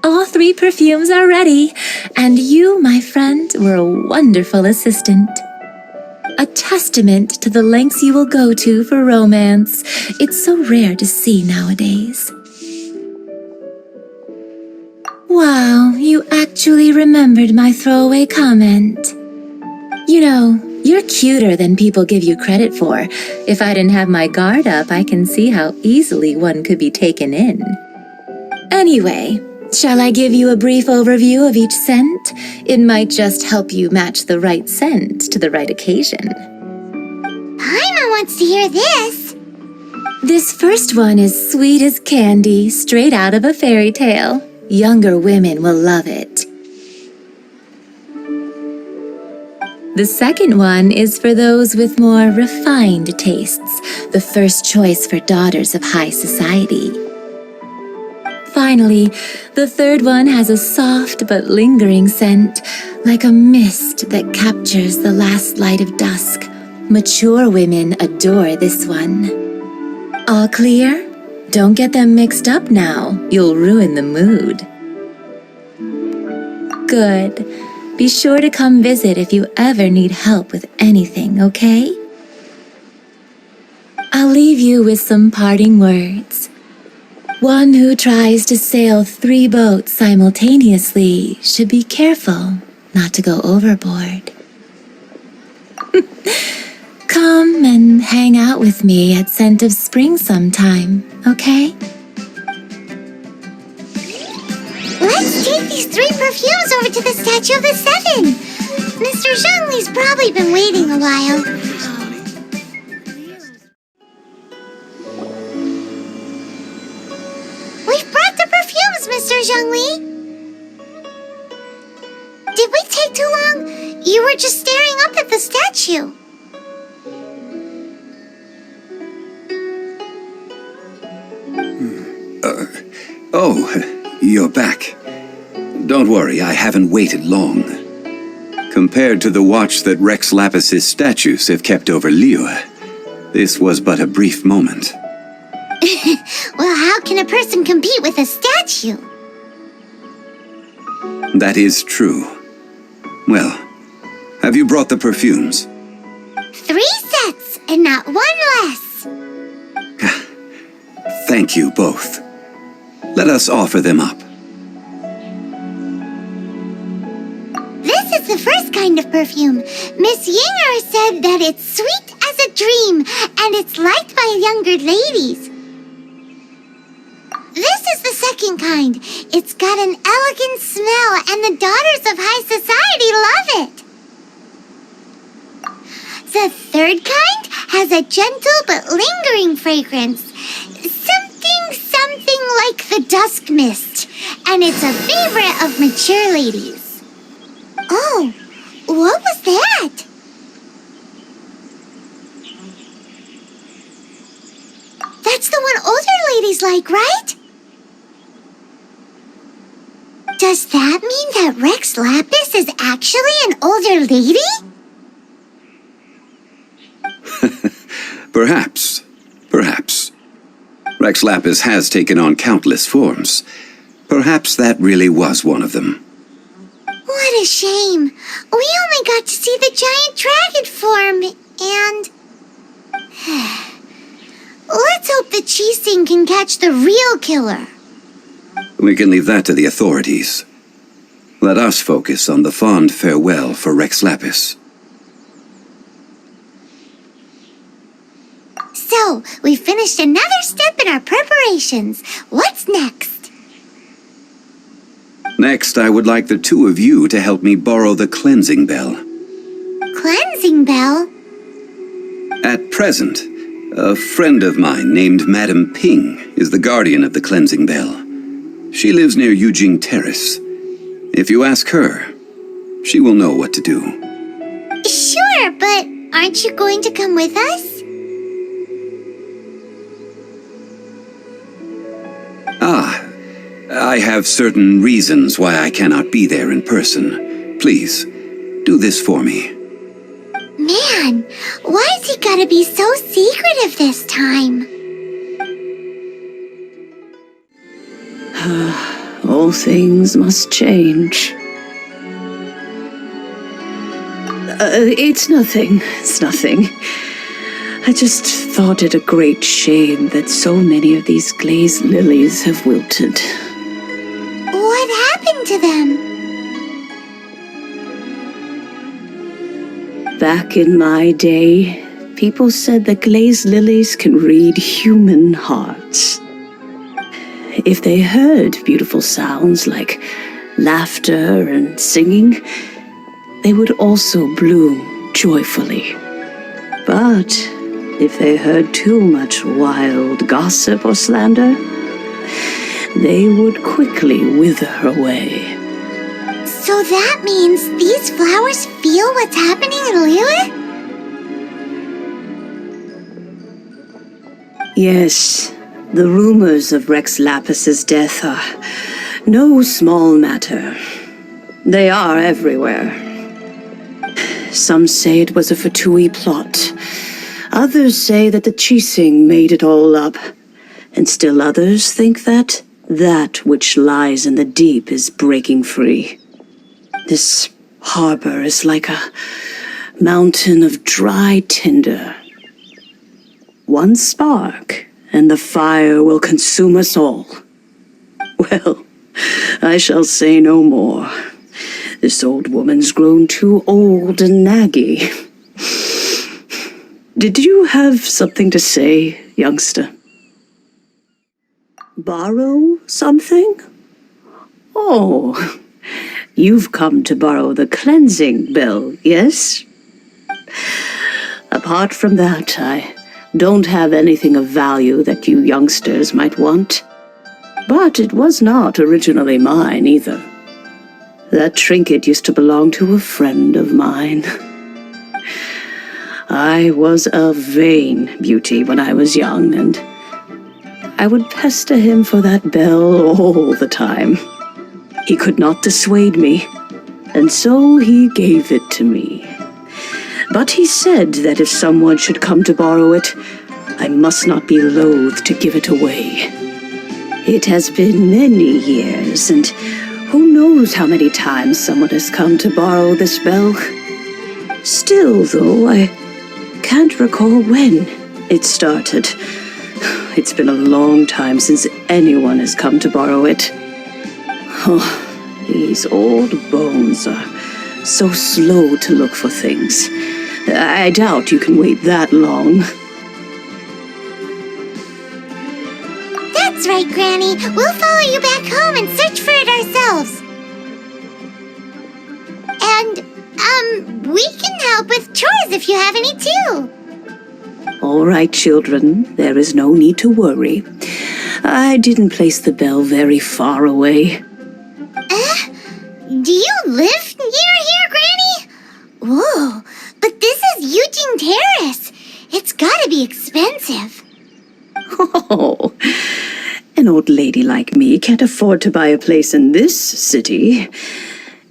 All three perfumes are ready, and you, my friend, were a wonderful assistant. A testament to the lengths you will go to for romance. It's so rare to see nowadays. Wow, you actually remembered my throwaway comment. You know, you're cuter than people give you credit for. If I didn't have my guard up, I can see how easily one could be taken in. Anyway, shall I give you a brief overview of each scent? It might just help you match the right scent to the right occasion.
Paimon wants to hear this.
This first one is sweet as candy, straight out of a fairy tale. Younger women will love it. The second one is for those with more refined tastes, the first choice for daughters of high society. Finally, the third one has a soft but lingering scent, like a mist that captures the last light of dusk. Mature women adore this one. All clear? Don't get them mixed up now. You'll ruin the mood. Good. Be sure to come visit if you ever need help with anything, okay? I'll leave you with some parting words. One who tries to sail 3 boats simultaneously should be careful not to go overboard. Come and hang out with me at Scent of Spring sometime, okay?
Let's take these 3 perfumes over to the Statue of the Seven. Mr. Zhongli's probably been waiting a while. We've brought the perfumes, Mr. Zhongli. Did we take too long? You were just staring up at the statue.
Oh, you're back. Don't worry, I haven't waited long. Compared to the watch that Rex Lapis's statues have kept over Liyue, this was but a brief moment.
Well, how can a person compete with a statue?
That is true. Well, have you brought the perfumes?
3 sets, and not 1 less.
Thank you both. Let us offer them up.
This is the first kind of perfume. Miss Yinger said that it's sweet as a dream, and it's liked by younger ladies. This is the second kind. It's got an elegant smell, and the daughters of high society love it. The third kind has a gentle but lingering fragrance. Something like the dusk mist, and it's a favorite of mature ladies. Oh, what was that? That's the one older ladies like, right? Does that mean that Rex Lapis is actually an older lady?
Perhaps. Rex Lapis has taken on countless forms. Perhaps that really was one of them.
What a shame. We only got to see the giant dragon form, and... Let's hope that Chi-Sing can catch the real killer.
We can leave that to the authorities. Let us focus on the fond farewell for Rex Lapis.
So, we finished another step in our preparations. What's next?
Next, I would like the 2 of you to help me borrow the cleansing bell.
Cleansing bell?
At present, a friend of mine named Madame Ping is the guardian of the cleansing bell. She lives near Yujing Terrace. If you ask her, she will know what to do.
Sure, but aren't you going to come with us?
I have certain reasons why I cannot be there in person. Please, do this for me.
Man, why's he gotta be so secretive this time?
All things must change. It's nothing. I just thought it a great shame that so many of these glazed lilies have wilted.
What happened happened to them?
Back in my day, people said that glazed lilies can read human hearts. If they heard beautiful sounds like laughter and singing, they would also bloom joyfully. But if they heard too much wild gossip or slander, they would quickly wither away.
So that means these flowers feel what's happening in Liyue?
Yes, the rumors of Rex Lapis's death are no small matter. They are everywhere. Some say it was a Fatui plot. Others say that the Chising made it all up. And still others think that which lies in the deep is breaking free. This harbor is like a mountain of dry tinder. One spark, and the fire will consume us all. Well, I shall say no more. This old woman's grown too old and naggy. Did you have something to say, youngster? Borrow something? Oh, you've come to borrow the cleansing bell, yes? Apart from that, I don't have anything of value that you youngsters might want. But it was not originally mine, either. That trinket used to belong to a friend of mine. I was a vain beauty when I was young, and I would pester him for that bell all the time. He could not dissuade me, and so he gave it to me. But he said that if someone should come to borrow it, I must not be loath to give it away. It has been many years, and who knows how many times someone has come to borrow this bell. Still, though, I can't recall when it started. It's been a long time since anyone has come to borrow it. Oh, these old bones are so slow to look for things. I doubt you can wait that long.
That's right, Granny. We'll follow you back home and search for it ourselves. And, we can help with chores if you have any too.
All right, children, there is no need to worry. I didn't place the bell very far away.
Do you live near here, Granny? Whoa, but this is Eugene Terrace. It's gotta be expensive.
Oh, an old lady like me can't afford to buy a place in this city.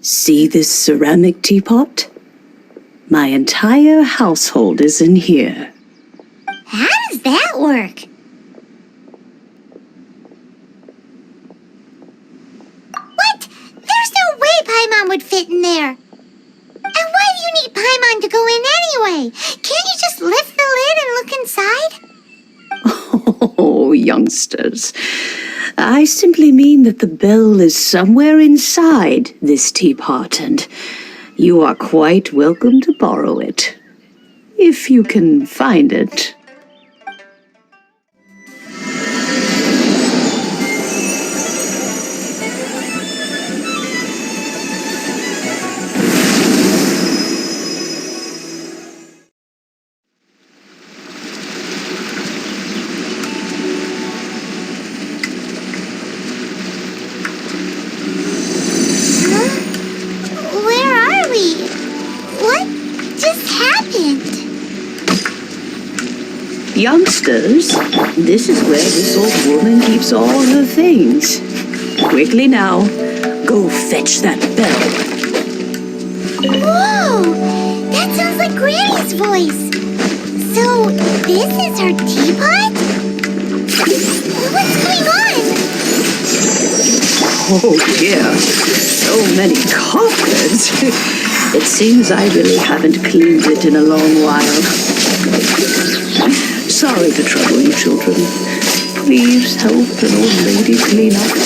See this ceramic teapot? My entire household is in here.
How does that work? What? There's no way Paimon would fit in there. And why do you need Paimon to go in anyway? Can't you just lift the lid and look inside?
Oh, youngsters. I simply mean that the bell is somewhere inside this teapot, and you are quite welcome to borrow it, if you can find it.
Where are we? What just happened?
Youngsters, this is where this old woman keeps all her things. Quickly now, go fetch that bell.
Whoa! That sounds like Granny's voice. So, this is her teapot? What's going on?
Oh dear, so many cobwebs. It seems I really haven't cleaned it in a long while. Sorry to trouble you, children. Please help an old lady clean up.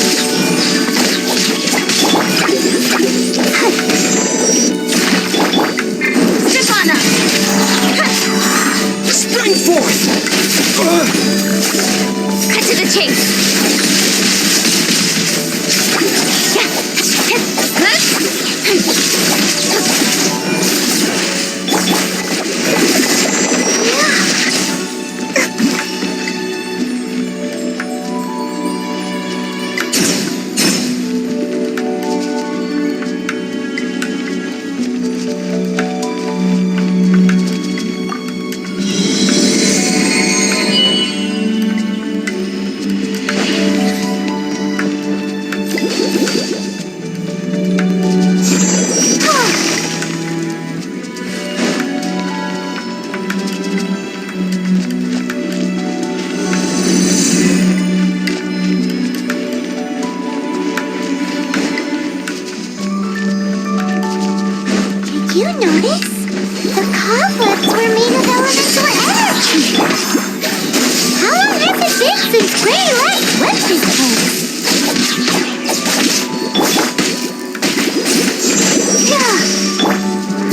Step on up.
Spring forth!
Cut to the chase. Did you notice? The cobwebs were made of elemental energy. How long has it been since Gray last left this place?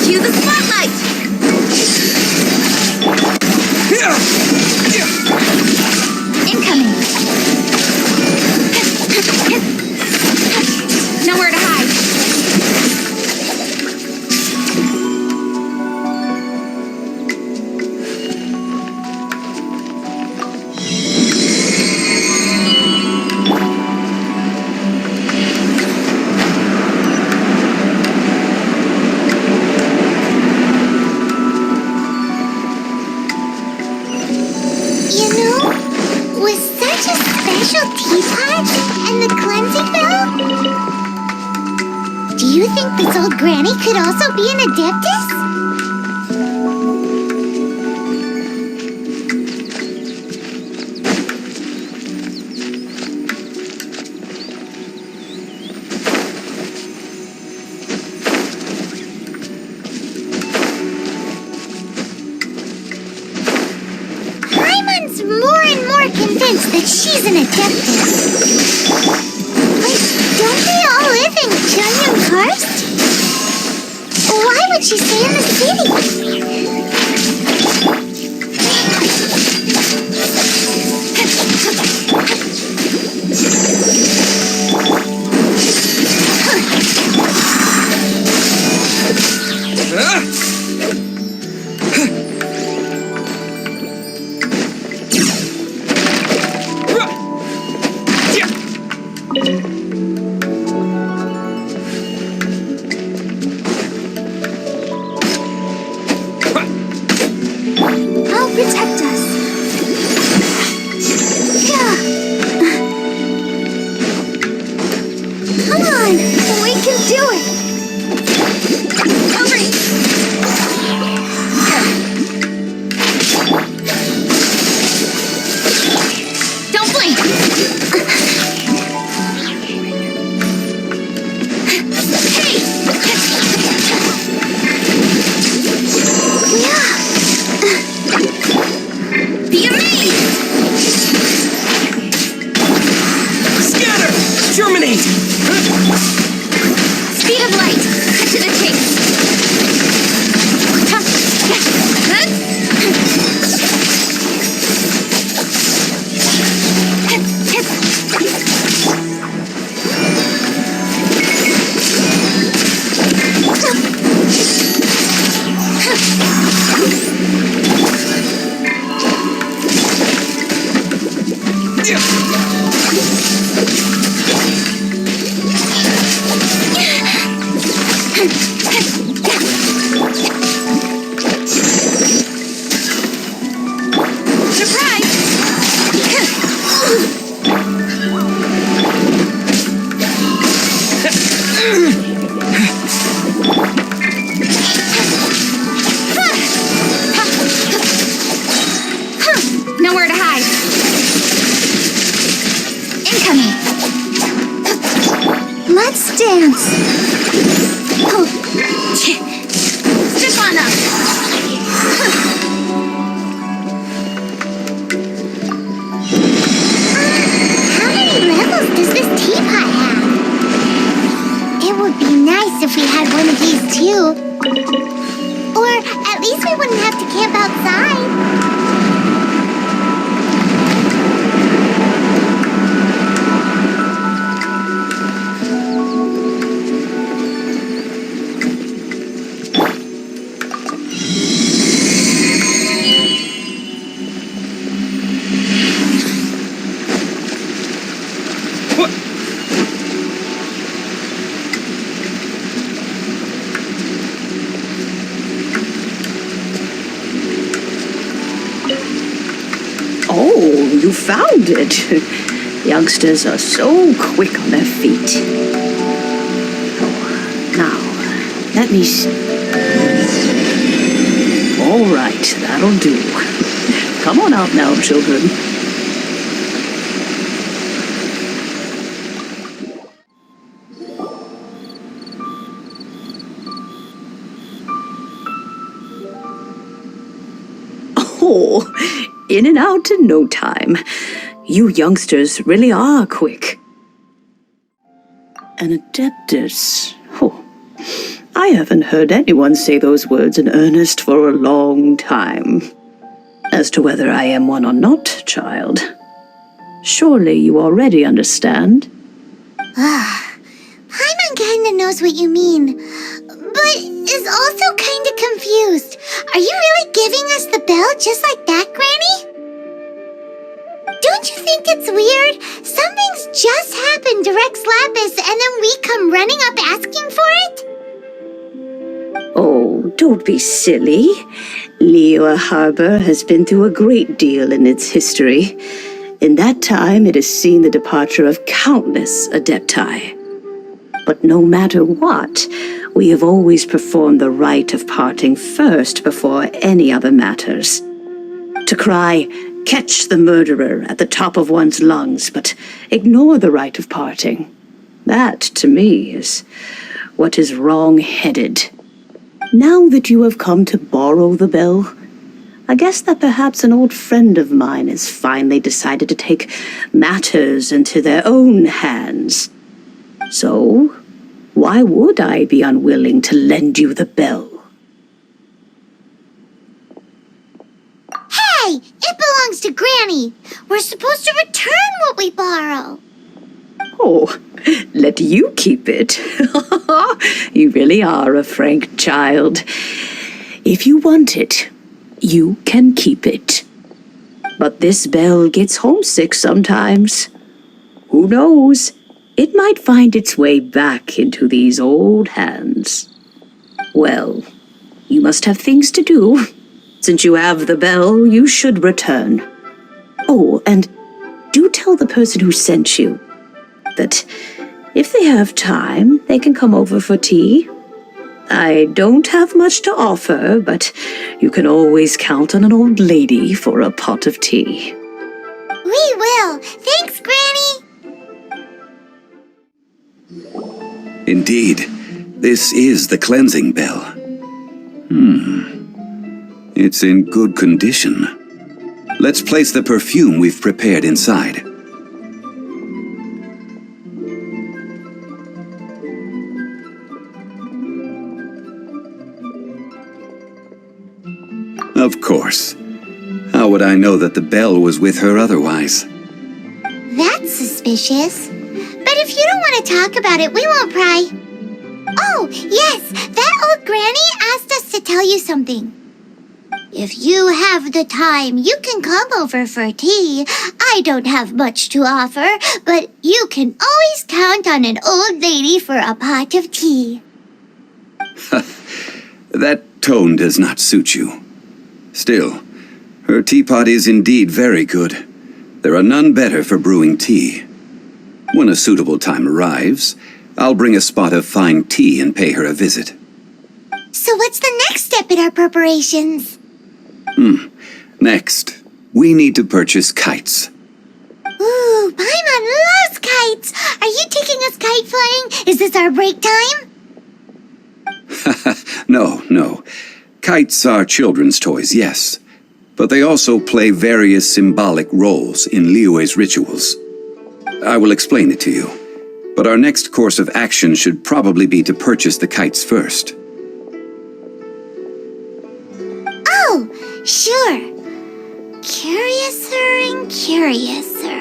Cue the spotlight! Incoming! Nowhere to hide. You know, with such a special teapot and the cleansing bell, do you think this old granny could also be an adeptus? Paimon's more and more convinced that she's an adeptus. But don't they all live in Cheonyang Karst? Why would she stay in the city? I'll protect us. Come on, we can do it. Hurry! Don't blink. Hey! Be amazed!
Scatter! Germinate!
Speed of light. Cut to the chase. Nowhere to hide. Incoming. Let's dance. Oh. Step on up. How many levels does this teapot have? It would be nice if we had outside.
Oh, you found it. Youngsters are so quick on their feet. Oh, now, let me see. All right, that'll do. Come on out now, children. Oh, in and out in no time. You youngsters really are quick. An adeptus. Oh, I haven't heard anyone say those words in earnest for a long time. As to whether I am one or not, child, surely you already understand.
Paimon kinda knows what you mean, but is also kinda confused. Are you really giving us the bell just like that, Granny? Don't you think it's weird? Something's just happened to Rex Lapis and then we come running up asking for it?
Oh, don't be silly. Liyue Harbor has been through a great deal in its history. In that time, it has seen the departure of countless adepti. But no matter what, we have always performed the rite of parting first before any other matters. To cry, "Catch the murderer," at the top of one's lungs, but ignore the rite of parting. That, to me, is what is wrong-headed. Now that you have come to borrow the bell, I guess that perhaps an old friend of mine has finally decided to take matters into their own hands. So, why would I be unwilling to lend you the bell?
Hey, it belongs to Granny. We're supposed to return what we borrow.
Oh, let you keep it. You really are a frank child. If you want it, you can keep it. But this bell gets homesick sometimes. Who knows? It might find its way back into these old hands. Well, you must have things to do. Since you have the bell, you should return. Oh, and do tell the person who sent you that if they have time, they can come over for tea. I don't have much to offer, but you can always count on an old lady for a pot of tea.
We will. Thanks, Granny.
Indeed, this is the cleansing bell. It's in good condition. Let's place the perfume we've prepared inside. Of course. How would I know that the bell was with her otherwise?
That's suspicious. But if you don't want to talk about it, we won't pry. Oh, yes, that old granny asked us to tell you something. If you have the time, you can come over for tea. I don't have much to offer, but you can always count on an old lady for a pot of tea.
That tone does not suit you. Still, her teapot is indeed very good. There are none better for brewing tea. When a suitable time arrives, I'll bring a spot of fine tea and pay her a visit.
So what's the next step in our preparations?
Next, we need to purchase kites.
Ooh, Paimon loves kites! Are you taking us kite flying? Is this our break time?
No. Kites are children's toys, yes. But they also play various symbolic roles in Liyue's rituals. I will explain it to you. But our next course of action should probably be to purchase the kites first.
Oh, Sure. Curiouser and curiouser.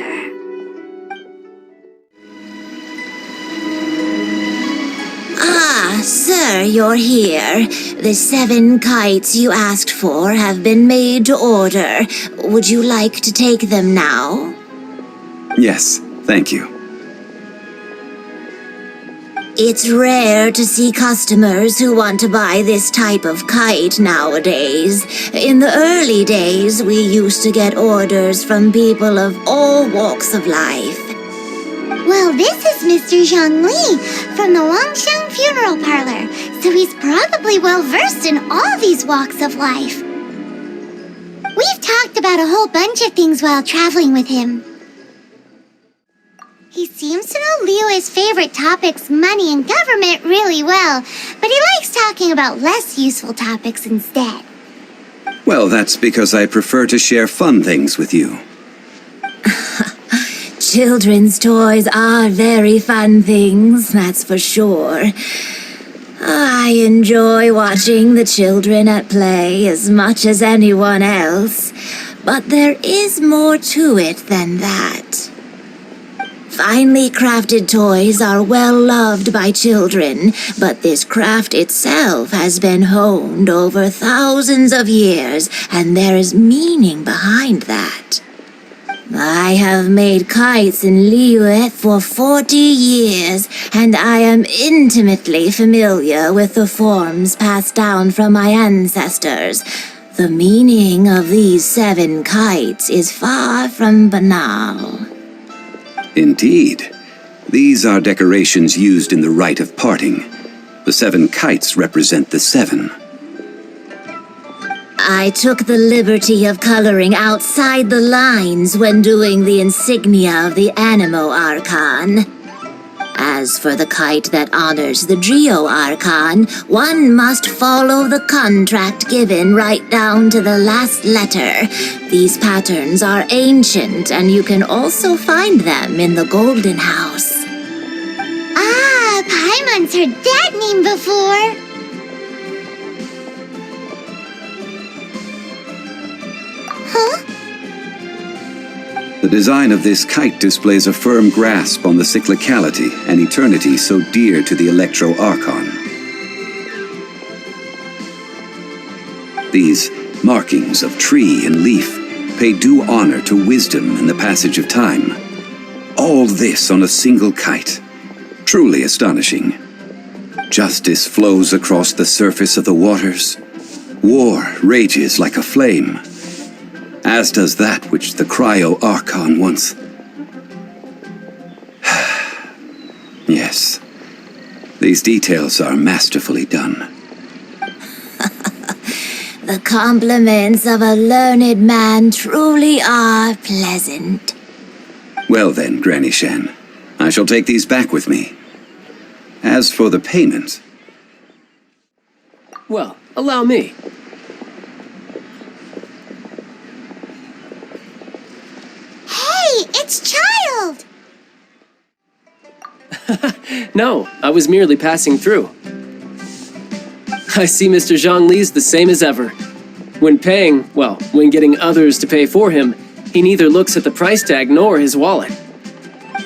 Ah, sir, you're here. The 7 kites you asked for have been made to order. Would you like to take them now?
Yes, thank you.
It's rare to see customers who want to buy this type of kite nowadays. In the early days, we used to get orders from people of all walks of life.
Well, this is Mr. Zhongli from the Wangsheng Funeral Parlor, so he's probably well-versed in all these walks of life. We've talked about a whole bunch of things while traveling with him. He seems to know Liyue's favorite topics, money and government, really well, but he likes talking about less useful topics instead.
Well, that's because I prefer to share fun things with you.
Children's toys are very fun things, that's for sure. I enjoy watching the children at play as much as anyone else, but there is more to it than that. Finely crafted toys are well loved by children, but this craft itself has been honed over thousands of years, and there is meaning behind that. I have made kites in Liyue for 40 years, and I am intimately familiar with the forms passed down from my ancestors. The meaning of these 7 kites is far from banal.
Indeed. These are decorations used in the rite of parting. The 7 kites represent the 7.
I took the liberty of coloring outside the lines when doing the insignia of the Animo Archon. As for the kite that honors the Geo Archon, one must follow the contract given right down to the last letter. These patterns are ancient, and you can also find them in the Golden House.
Ah, Paimon's heard that name before. Huh?
The design of this kite displays a firm grasp on the cyclicality and eternity so dear to the Electro Archon. These markings of tree and leaf pay due honor to wisdom and the passage of time. All this on a single kite. Truly astonishing. Justice flows across the surface of the waters. War rages like a flame. As does that which the Cryo Archon once... Yes, these details are masterfully done.
The compliments of a learned man truly are pleasant.
Well then, Granny Shan, I shall take these back with me. As for the payment...
Well, allow me.
Hey, it's Child!
No, I was merely passing through. I see Mr. Zhongli's the same as ever. When paying, well, when getting others to pay for him, he neither looks at the price tag nor his wallet.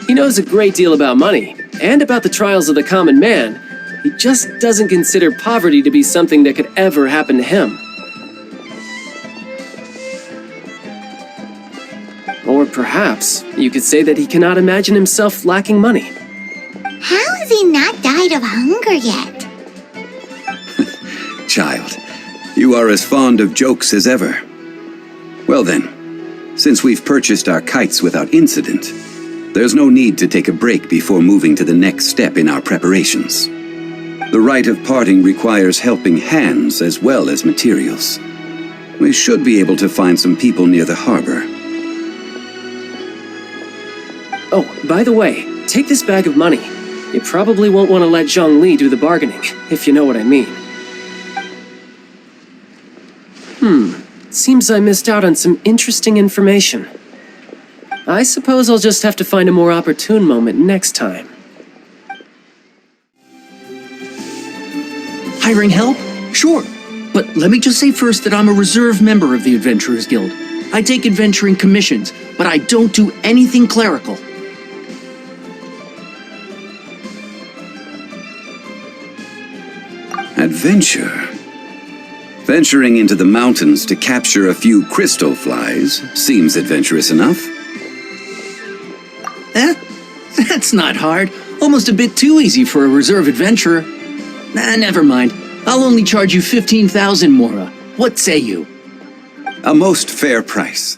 He knows a great deal about money, and about the trials of the common man. He just doesn't consider poverty to be something that could ever happen to him. Or perhaps you could say that he cannot imagine himself lacking money.
How has he not died of hunger yet?
Child, you are as fond of jokes as ever. Well then, since we've purchased our kites without incident, there's no need to take a break before moving to the next step in our preparations. The rite of parting requires helping hands as well as materials. We should be able to find some people near the harbor.
Oh, by the way, take this bag of money. You probably won't want to let Zhongli do the bargaining, if you know what I mean. Seems I missed out on some interesting information. I suppose I'll just have to find a more opportune moment next time.
Hiring help? Sure.
But let me just say first that I'm a reserve member of the Adventurers Guild. I take adventuring commissions, but I don't do anything clerical.
Adventure? Venturing into the mountains to capture a few crystal flies seems adventurous enough.
That's not hard. Almost a bit too easy for a reserve adventurer. Never mind. I'll only charge you 15,000 Mora. What say you?
A most fair price.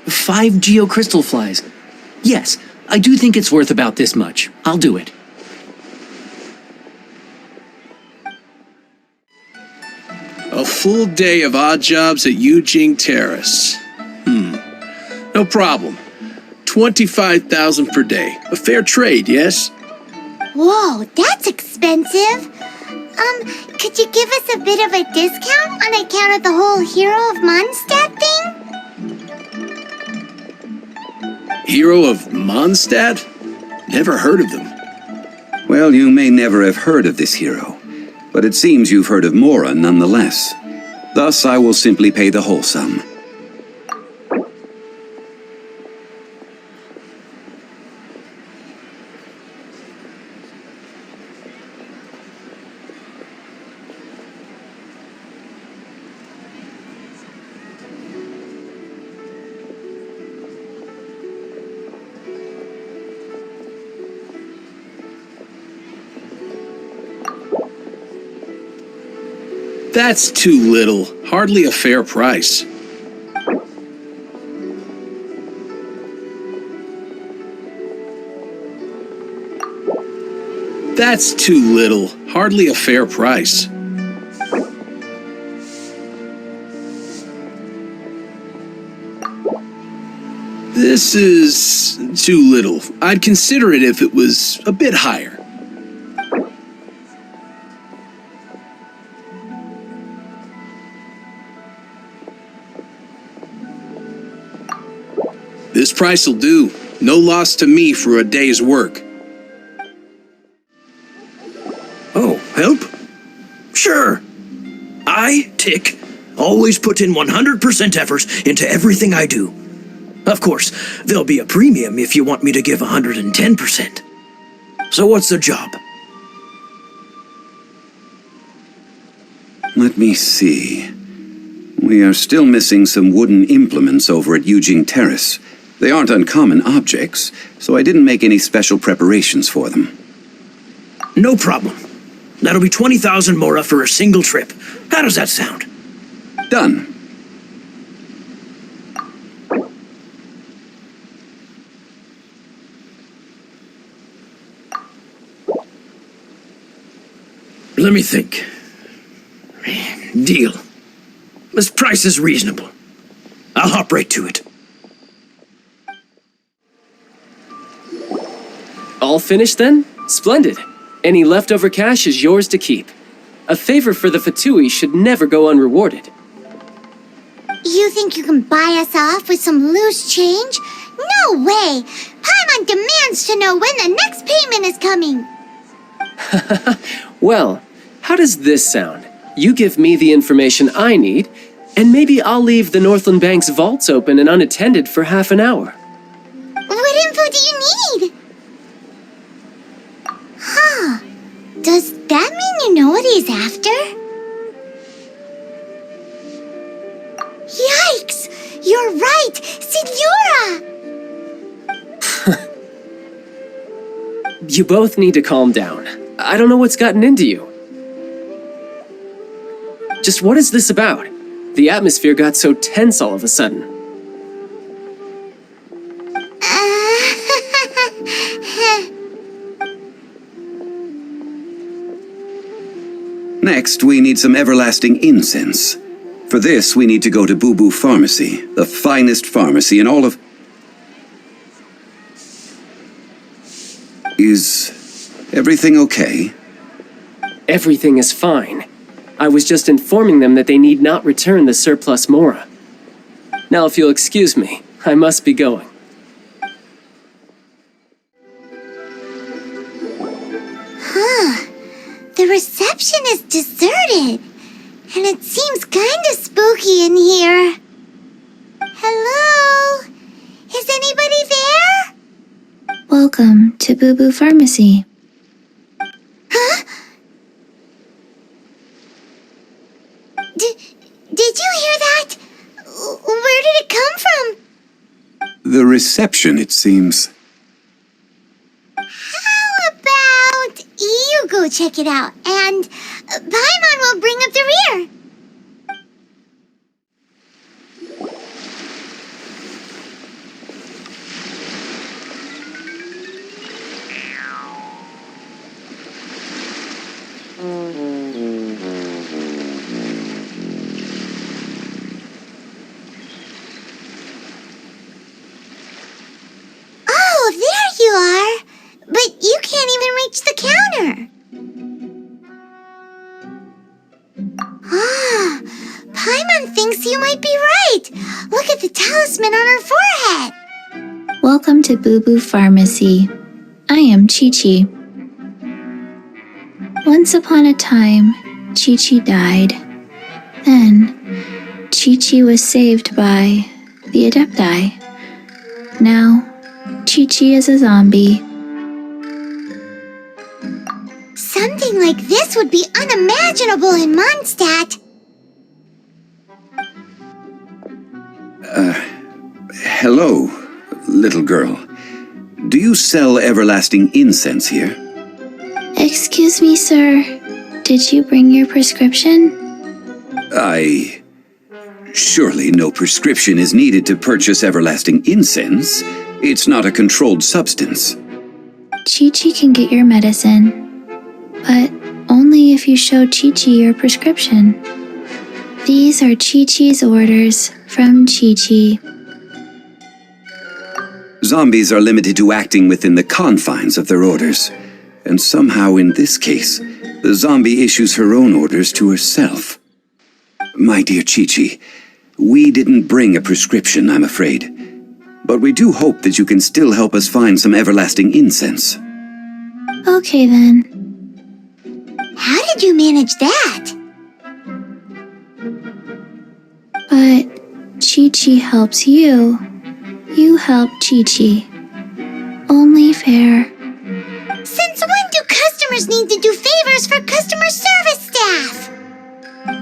Five geocrystal flies. Yes, I do think it's worth about this much. I'll do it.
A full day of odd jobs at Yujing Terrace. No problem. 25,000 per day. A fair trade, yes?
Whoa, that's expensive. Could you give us a bit of a discount on account of the whole Hero of Mondstadt thing?
Hero of Mondstadt? Never heard of them.
Well, you may never have heard of this hero, but it seems you've heard of Mora nonetheless. Thus, I will simply pay the whole sum.
That's too little. Hardly a fair price. That's too little. Hardly a fair price. This is too little. I'd consider it if it was a bit higher. This price'll do. No loss to me for a day's work.
Oh, help? Sure. I, Tick, always put in 100% effort into everything I do. Of course, there'll be a premium if you want me to give 110%. So what's the job?
Let me see. We are still missing some wooden implements over at Yujing Terrace. They aren't uncommon objects, so I didn't make any special preparations for them.
No problem. That'll be 20,000 Mora for a single trip. How does that sound?
Done.
Let me think. Deal. This price is reasonable. I'll hop right to it.
All finished then? Splendid. Any leftover cash is yours to keep. A favor for the Fatui should never go unrewarded.
You think you can buy us off with some loose change? No way! Paimon demands to know when the next payment is coming!
Well, how does this sound? You give me the information I need, and maybe I'll leave the Northland Bank's vaults open and unattended for half an hour.
What info do you need? Huh. Does that mean you know what he's after? Yikes! You're right! Signora!
You both need to calm down. I don't know what's gotten into you. Just what is this about? The atmosphere got so tense all of a sudden.
Next, we need some everlasting incense. For this, we need to go to Boo Boo Pharmacy, the finest pharmacy in all of... Is everything okay?
Everything is fine. I was just informing them that they need not return the surplus Mora. Now, if you'll excuse me, I must be going.
Huh. The reception is deserted. And it seems kind of spooky in here. Hello? Is anybody there?
Welcome to Boo Boo Pharmacy.
Huh? Did you hear that? Where did it come from?
The reception, it seems.
How about you go check it out, and Paimon will bring up the rear. Oh, there you are. But you can't even reach the counter. Ah, Paimon thinks you might be right. Look at the talisman on her forehead.
Welcome to Boo Boo Pharmacy. I am Chi-Chi. Once upon a time, Chi-Chi died. Then, Chi-Chi was saved by the Adepti. Now, Chi-Chi is a zombie.
Something like this would be unimaginable in Mondstadt.
Hello, little girl. Do you sell everlasting incense here?
Excuse me, sir. Did you bring your prescription?
Surely no prescription is needed to purchase everlasting incense. It's not a controlled substance.
Chi-Chi can get your medicine, but only if you show Chi-Chi your prescription. These are Chi-Chi's orders from Chi-Chi.
Zombies are limited to acting within the confines of their orders. And somehow in this case, the zombie issues her own orders to herself. My dear Chi-Chi, we didn't bring a prescription, I'm afraid. But we do hope that you can still help us find some everlasting incense.
Okay then.
How did you manage that?
But Chi-Chi helps you. You help Chi-Chi. Only fair.
Since when do customers need to do favors for customer service staff?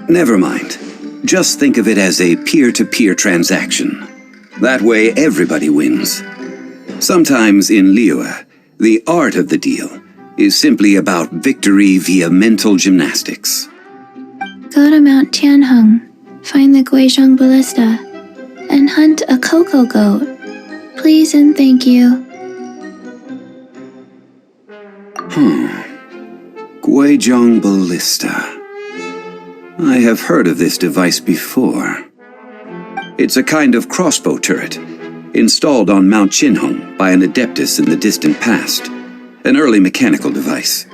Never mind. Just think of it as a peer-to-peer transaction. That way everybody wins. Sometimes in Liyue, the art of the deal is simply about victory via mental gymnastics.
Go to Mount Tianheng, find the Guizhong Ballista, and hunt a cocoa goat. Please and thank you.
Guizhong Ballista. I have heard of this device before. It's a kind of crossbow turret, installed on Mount Qinhong by an adeptus in the distant past, an early mechanical device.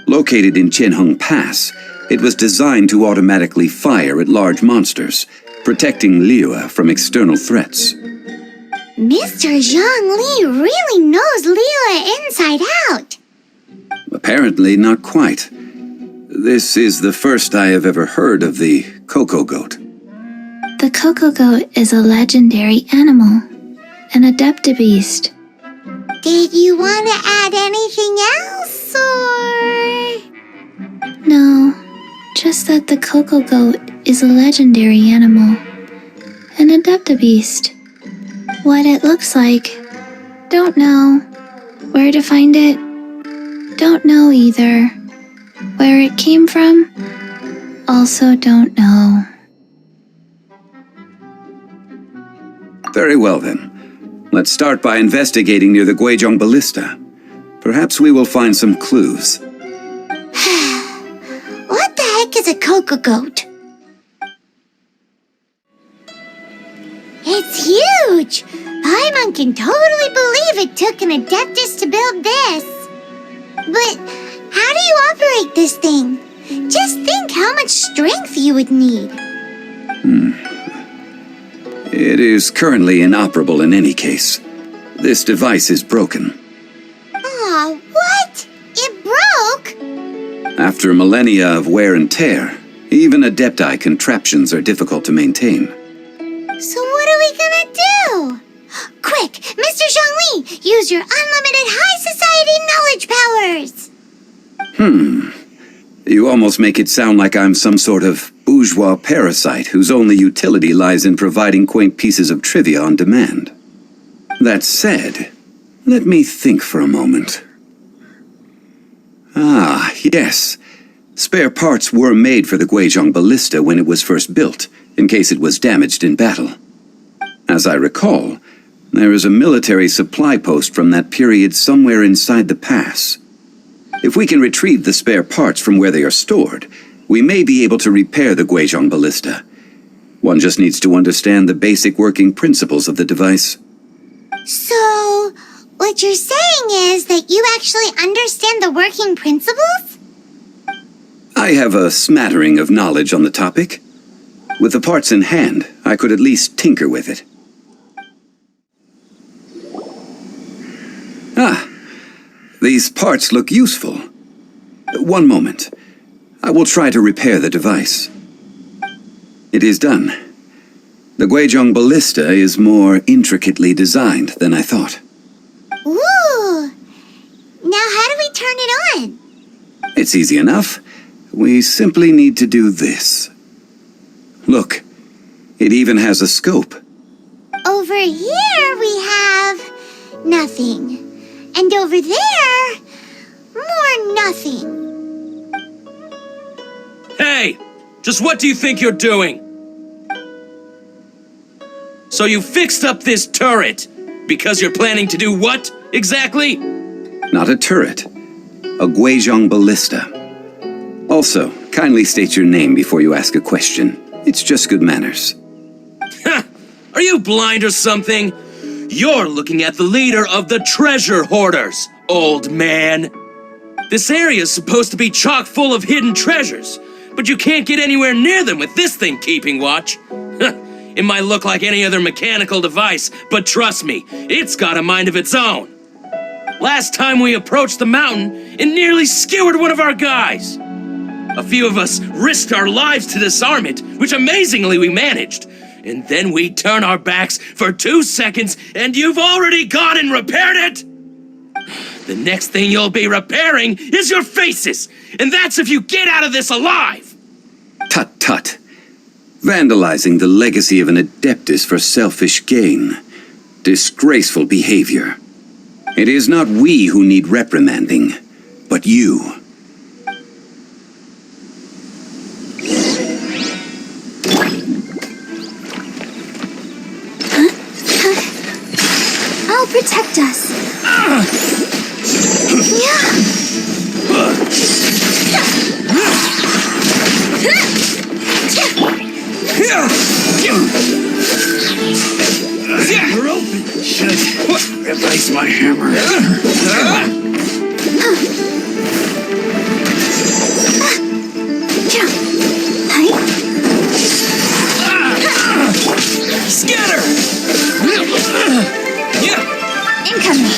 Located in Qinhong Pass, it was designed to automatically fire at large monsters, protecting Liyue from external threats.
Mr. Zhongli really knows Liyue inside out.
Apparently not quite. This is the first I have ever heard of the cocoa goat.
The cocoa goat is a legendary animal, an adeptabeast.
Did you want to add anything else, or...?
No, just that the cocoa goat is a legendary animal, an adeptabeast. What it looks like, don't know. Where to find it, don't know either. Where it came from, also don't know.
Very well then. Let's start by investigating near the Guizhong Ballista. Perhaps we will find some clues.
What the heck is a cocoa goat? It's huge! Paimon can totally believe it took an adeptus to build this. But How do you operate this thing? Just think how much strength you would need.
It is currently inoperable in any case. This device is broken.
Aw, what? It broke?
After millennia of wear and tear, even Adepti contraptions are difficult to maintain.
So what are we gonna do? Quick, Mr. Zhongli, use your unlimited high society knowledge powers!
You almost make it sound like I'm some sort of bourgeois parasite whose only utility lies in providing quaint pieces of trivia on demand. That said, let me think for a moment. Ah, yes. Spare parts were made for the Guizhong ballista when it was first built, in case it was damaged in battle. As I recall, there is a military supply post from that period somewhere inside the pass. If we can retrieve the spare parts from where they are stored, we may be able to repair the Guizhong ballista. One just needs to understand the basic working principles of the device.
So, what you're saying is that you actually understand the working principles?
I have a smattering of knowledge on the topic. With the parts in hand, I could at least tinker with it. Ah, these parts look useful. One moment. I will try to repair the device. It is done. The Guizhong ballista is more intricately designed than I thought.
Ooh! Now how do we turn it on?
It's easy enough. We simply need to do this. Look, it even has a scope.
Over here we have nothing. And over there, more nothing.
Hey! Just what do you think you're doing? So you fixed up this turret because you're planning to do what, exactly?
Not a turret. A Guizhong ballista. Also, kindly state your name before you ask a question. It's just good manners.
Are you blind or something? You're looking at the leader of the treasure hoarders, old man. This area's supposed to be chock full of hidden treasures, but you can't get anywhere near them with this thing keeping watch. It might look like any other mechanical device, but trust me, it's got a mind of its own. Last time we approached the mountain, it nearly skewered one of our guys. A few of us risked our lives to disarm it, which amazingly we managed. And then we turn our backs for 2 seconds, and you've already gone and repaired it? The next thing you'll be repairing is your faces, and that's if you get out of this alive!
Tut tut. Vandalizing the legacy of an Adeptus for selfish gain. Disgraceful behavior. It is not we who need reprimanding, but you.
I'll protect us.
You're open. Should replace my hammer.
Scatter!
Incoming.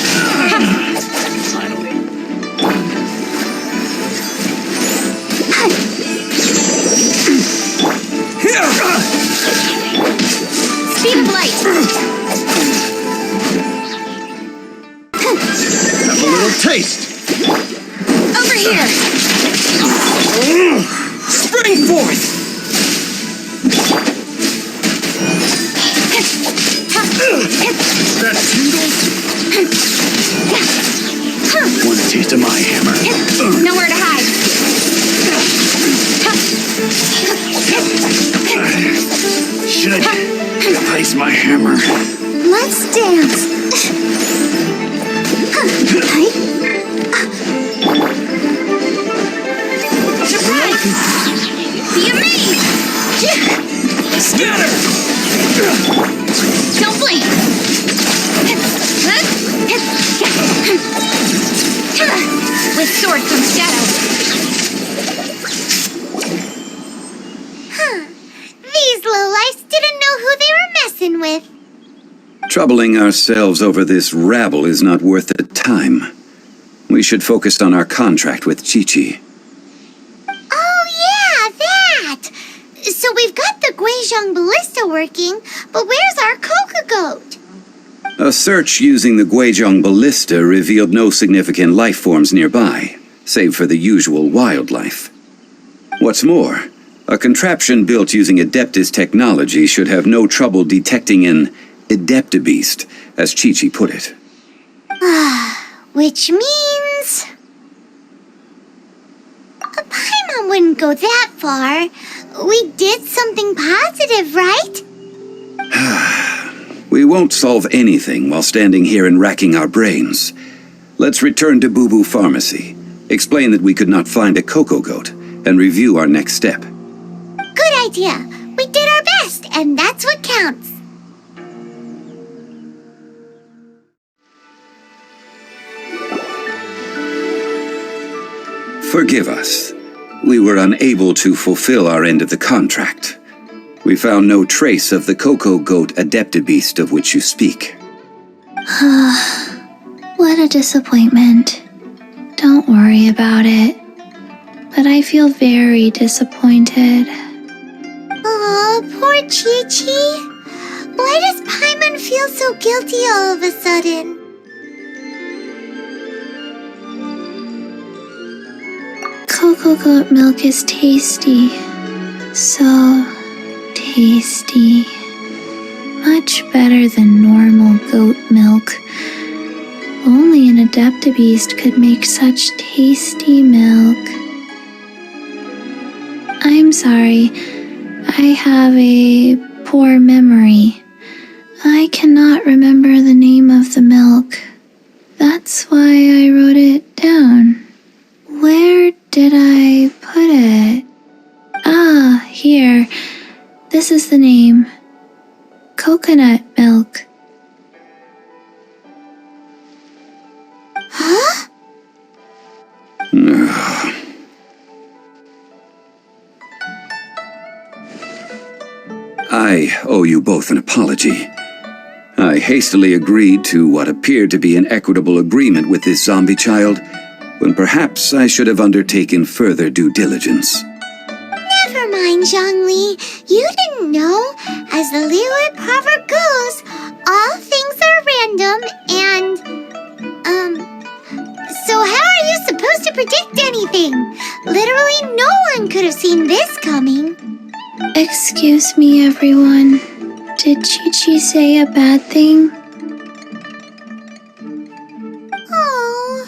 Speed of light.
Have a little taste.
Over here.
Spring forth. That tingle? Want a taste of my hammer?
Nowhere to hide.
Should replace my hammer.
Let's dance. Surprise! You me!
Scatter!
Don't blink! With sword from Shadow. These lowlifes didn't know who they were messing with.
Troubling ourselves over this rabble is not worth the time. We should focus on our contract with Chi-Chi.
Oh yeah, that! So we've got the Guizhong ballista working, but where's our Coca Goat?
A search using the Guizhong ballista revealed no significant life forms nearby, save for the usual wildlife. What's more, a contraption built using Adeptus technology should have no trouble detecting an Adeptabeast, as Chi-Chi put it.
Which means... Paimon wouldn't go that far. We did something positive, right?
We won't solve anything while standing here and racking our brains. Let's return to Boo Boo Pharmacy, explain that we could not find a Coco Goat, and review our next step.
Good idea. We did our best, and that's what counts.
Forgive us. We were unable to fulfill our end of the contract. We found no trace of the Coco Goat Adeptabeast of which you speak.
What a disappointment. Don't worry about it. But I feel very disappointed.
Aw, poor Chi-Chi. Why does Paimon feel so guilty all of a sudden?
Cocoa goat milk is tasty. So tasty. Much better than normal goat milk. Only an Adeptabeast could make such tasty milk. I'm sorry. I have a poor memory. I cannot remember the name of the milk. That's why I wrote it down. Where did I put it? Ah, here. This is the name. Coconut milk.
Huh?
I owe you both an apology. I hastily agreed to what appeared to be an equitable agreement with this zombie child, when perhaps I should have undertaken further due diligence.
Never mind, Zhongli. You didn't know. As the Liyue proverb goes, all things are random and... So how are you supposed to predict anything? Literally no one could have seen this coming.
Excuse me, everyone. Did Chi-Chi say a bad thing?
Oh,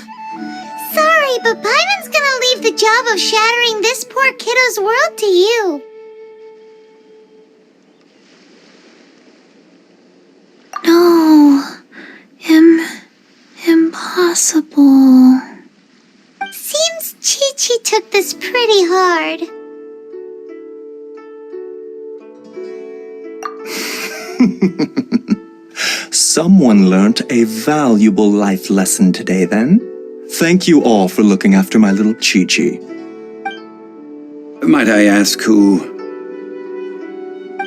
sorry, but Paimon's gonna leave the job of shattering this poor kiddo's world to you.
No. Impossible.
Seems Chi-Chi took this pretty hard.
Someone learnt a valuable life lesson today, then. Thank you all for looking after my little Chi-Chi.
Might I ask who?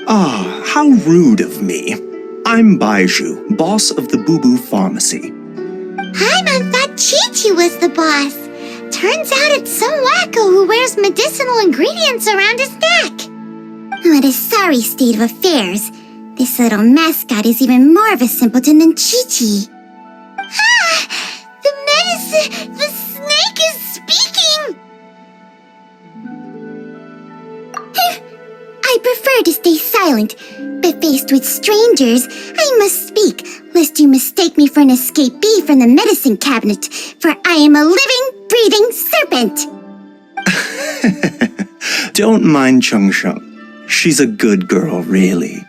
Ah, how rude of me. I'm Baiju, boss of the Boo Boo Pharmacy.
Paimon thought Chi-Chi was the boss. Turns out it's some wacko who wears medicinal ingredients around his neck. What a sorry state of affairs. This little mascot is even more of a simpleton than Chi-Chi. Ah! The snake is speaking! I prefer to stay silent, but faced with strangers, I must speak, lest you mistake me for an escapee from the medicine cabinet, for I am a living, breathing serpent!
Don't mind Chung Sheng. She's a good girl, really.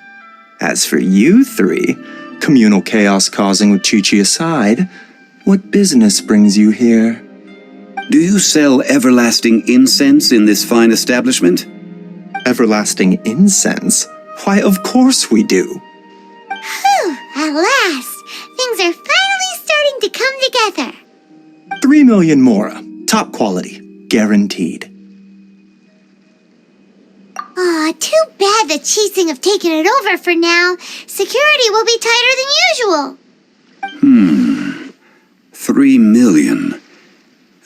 As for you three, communal chaos causing with Chi-Chi aside, what business brings you here?
Do you sell everlasting incense in this fine establishment?
Everlasting incense? Why, of course we do.
Whew, at last, things are finally starting to come together.
3 million mora. Top quality, guaranteed.
Aw, too bad the Chising have taken it over for now. Security will be tighter than usual.
3 million.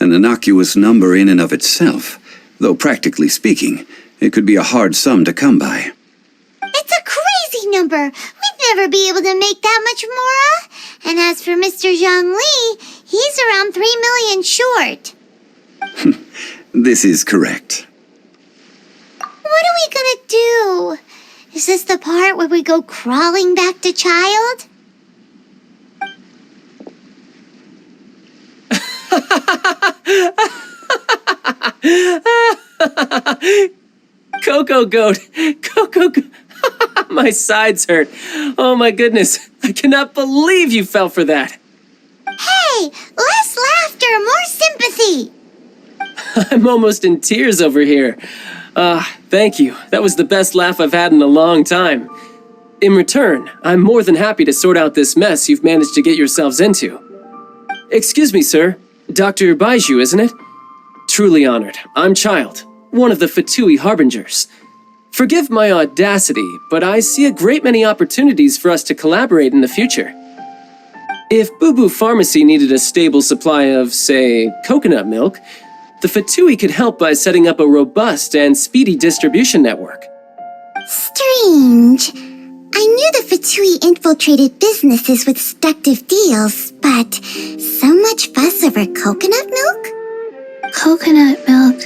An innocuous number in and of itself, though practically speaking, it could be a hard sum to come by.
It's a crazy number. We'd never be able to make that much, Mora. And as for Mr. Zhongli, he's around 3 million short.
This is correct.
What are we gonna do? Is this the part where we go crawling back to child?
Coco Goat! Coco Goat! My sides hurt. Oh my goodness. I cannot believe you fell for that.
Hey, less laughter, more sympathy.
I'm almost in tears over here. Thank you. That was the best laugh I've had in a long time. In return, I'm more than happy to sort out this mess you've managed to get yourselves into. Excuse me, sir. Dr. Baiju, isn't it? Truly honored. I'm Child, one of the Fatui Harbingers. Forgive my audacity, but I see a great many opportunities for us to collaborate in the future. If Boo Boo Pharmacy needed a stable supply of, say, coconut milk, the Fatui could help by setting up a robust and speedy distribution network.
Strange. I knew the Fatui infiltrated businesses with seductive deals, but so much fuss over coconut milk?
Coconut milk.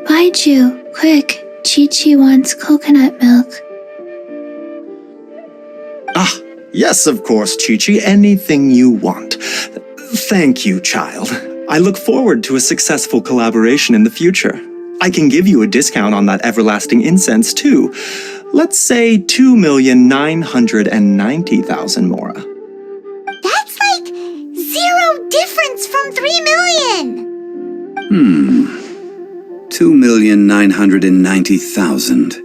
Baiju, quick. Chi-Chi wants coconut milk.
Ah, yes, of course, Chi-Chi. Anything you want. Thank you, child. I look forward to a successful collaboration in the future. I can give you a discount on that everlasting incense, too. Let's say 2,990,000 Mora.
That's like 0 difference from 3 million.
2,990,000.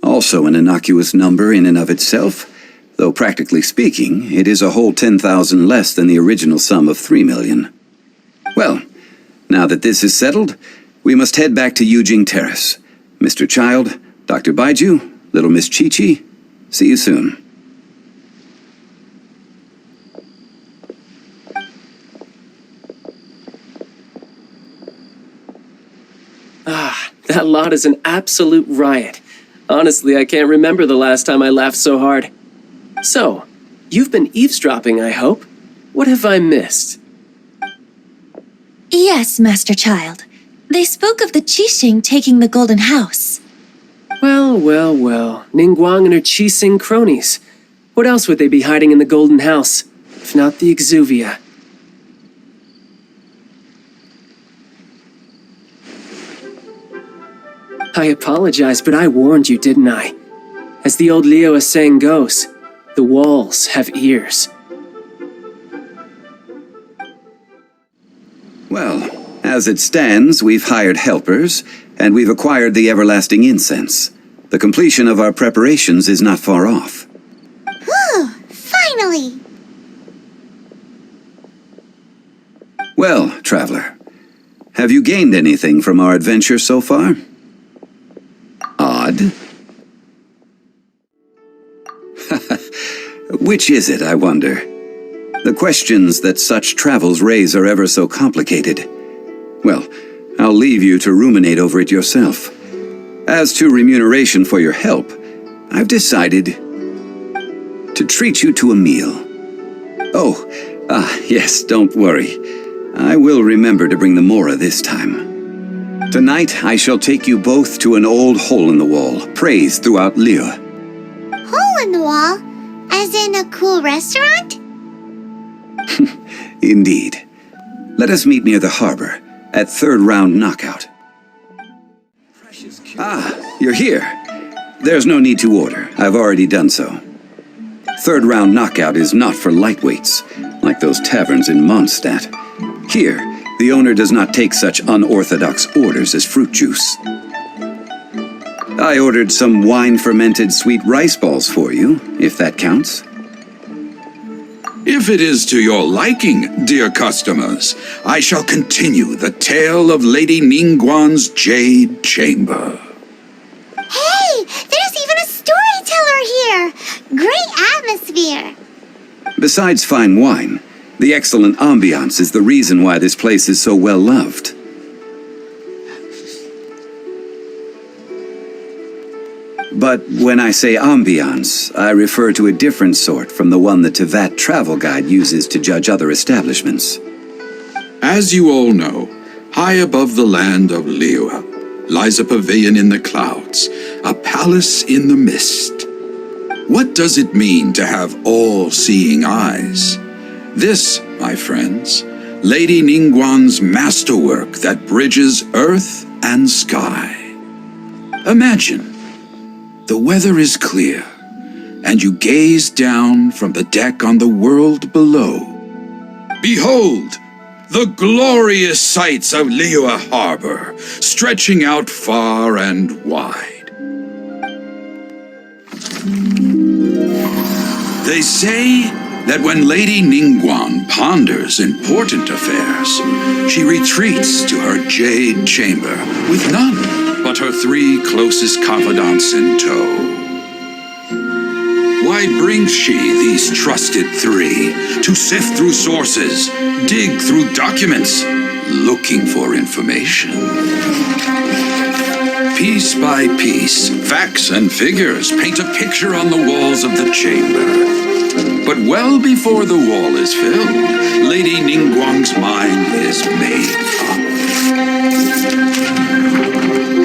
Also an innocuous number in and of itself, though practically speaking, it is a whole 10,000 less than the original sum of 3 million. Well, now that this is settled, we must head back to Yujing Terrace. Mr. Child, Dr. Baiju, little Miss Chi-Chi, see you soon.
That lot is an absolute riot. Honestly, I can't remember the last time I laughed so hard. So, you've been eavesdropping, I hope? What have I missed?
Yes, Master Child. They spoke of the Qixing taking the Golden House.
Well, Ningguang and her Qixing cronies. What else would they be hiding in the Golden House, if not the Exuvia? I apologize, but I warned you, didn't I? As the old Liyue saying goes, the walls have ears.
Well, as it stands, we've hired helpers, and we've acquired the everlasting incense. The completion of our preparations is not far off.
Whew, finally!
Well, traveler, have you gained anything from our adventure so far? Odd. Which is it, I wonder? The questions that such travels raise are ever so complicated. Well, I'll leave you to ruminate over it yourself. As to remuneration for your help, I've decided to treat you to a meal. Yes, don't worry. I will remember to bring the Mora this time. Tonight, I shall take you both to an old hole-in-the-wall, praised throughout Liyue.
Hole in the wall? As in a cool restaurant?
Indeed. Let us meet near the harbor, at third round knockout. Ah, you're here. There's no need to order. I've already done so. Third round knockout is not for lightweights, like those taverns in Mondstadt. Here, the owner does not take such unorthodox orders as fruit juice. I ordered some wine-fermented sweet rice balls for you, if that counts.
If it is to your liking, dear customers, I shall continue the tale of Lady Ningguang's Jade Chamber.
Hey, there's even a storyteller here! Great atmosphere!
Besides fine wine, the excellent ambiance is the reason why this place is so well loved. But when I say ambiance, I refer to a different sort from the one the Tevat travel guide uses to judge other establishments.
As you all know, high above the land of Liyue lies a pavilion in the clouds, a palace in the mist. What does it mean to have all-seeing eyes? This, my friends, Lady Ningguang's masterwork that bridges earth and sky. Imagine, the weather is clear, and you gaze down from the deck on the world below. Behold, the glorious sights of Liyue Harbor, stretching out far and wide. They say that when Lady Ningguang ponders important affairs, she retreats to her jade chamber with none but her 3 closest confidants in tow. Why brings she these trusted 3 to sift through sources, dig through documents, looking for information? Piece by piece, facts and figures paint a picture on the walls of the chamber. But well before the wall is filled, Lady Ningguang's mind is made up.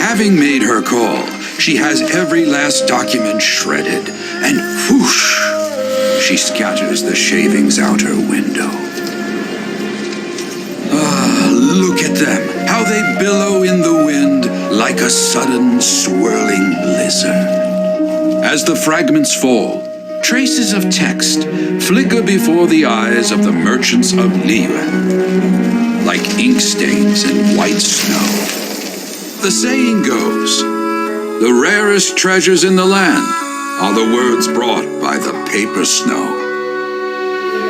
Having made her call, she has every last document shredded, and whoosh, she scatters the shavings out her window. Ah, look at them, how they billow in the wind like a sudden swirling blizzard. As the fragments fall, traces of text flicker before the eyes of the merchants of Liyue, like ink stains in white snow. The saying goes, the rarest treasures in the land are the words brought by the paper snow.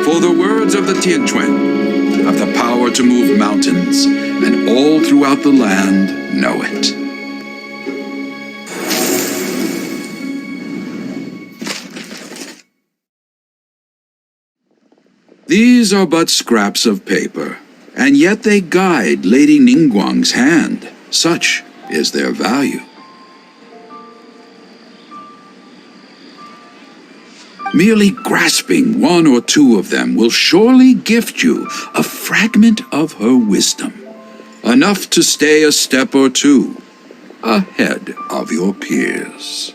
For the words of the Tianquan have the power to move mountains, and all throughout the land know it. These are but scraps of paper, and yet they guide Lady Ningguang's hand. Such is their value. Merely grasping 1 or 2 of them will surely gift you a fragment of her wisdom, enough to stay a step or 2 ahead of your peers.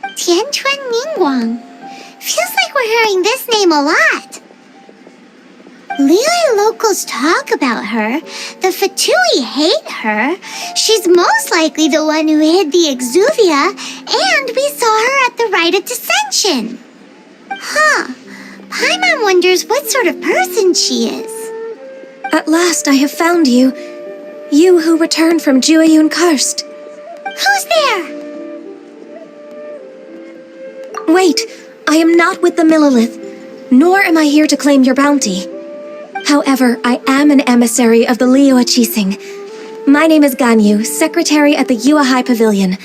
Tianquan Ningguang. Feels like we're hearing this name a lot. Liyue locals talk about her. The Fatui hate her. She's most likely the one who hid the exuvia, and we saw her at the Rite of Dissension. Huh. Paimon wonders what sort of person she is.
At last I have found you. You who returned from Jueyun Karst.
Who's there?
Wait, I am not with the Millelith, nor am I here to claim your bounty. However, I am an emissary of the Liyue Qixing. My name is Ganyu, secretary at the Yuehai Pavilion,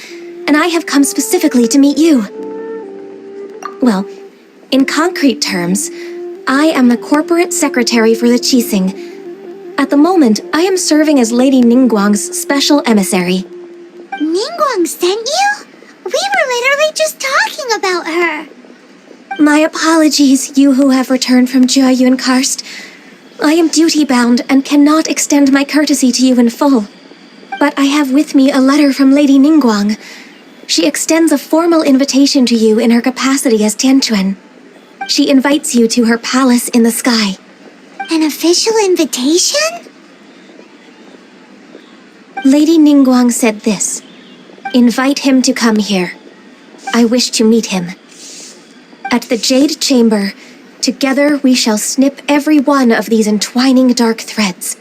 and I have come specifically to meet you. Well, in concrete terms, I am the corporate secretary for the Qixing. At the moment, I am serving as Lady Ningguang's special emissary.
Ningguang sent you? We were literally just talking about her.
My apologies, you who have returned from Jueyun Karst. I am duty-bound and cannot extend my courtesy to you in full. But I have with me a letter from Lady Ningguang. She extends a formal invitation to you in her capacity as Tianquan. She invites you to her palace in the sky.
An official invitation?
Lady Ningguang said this. Invite him to come here. I wish to meet him. At the Jade Chamber, together we shall snip every one of these entwining dark threads.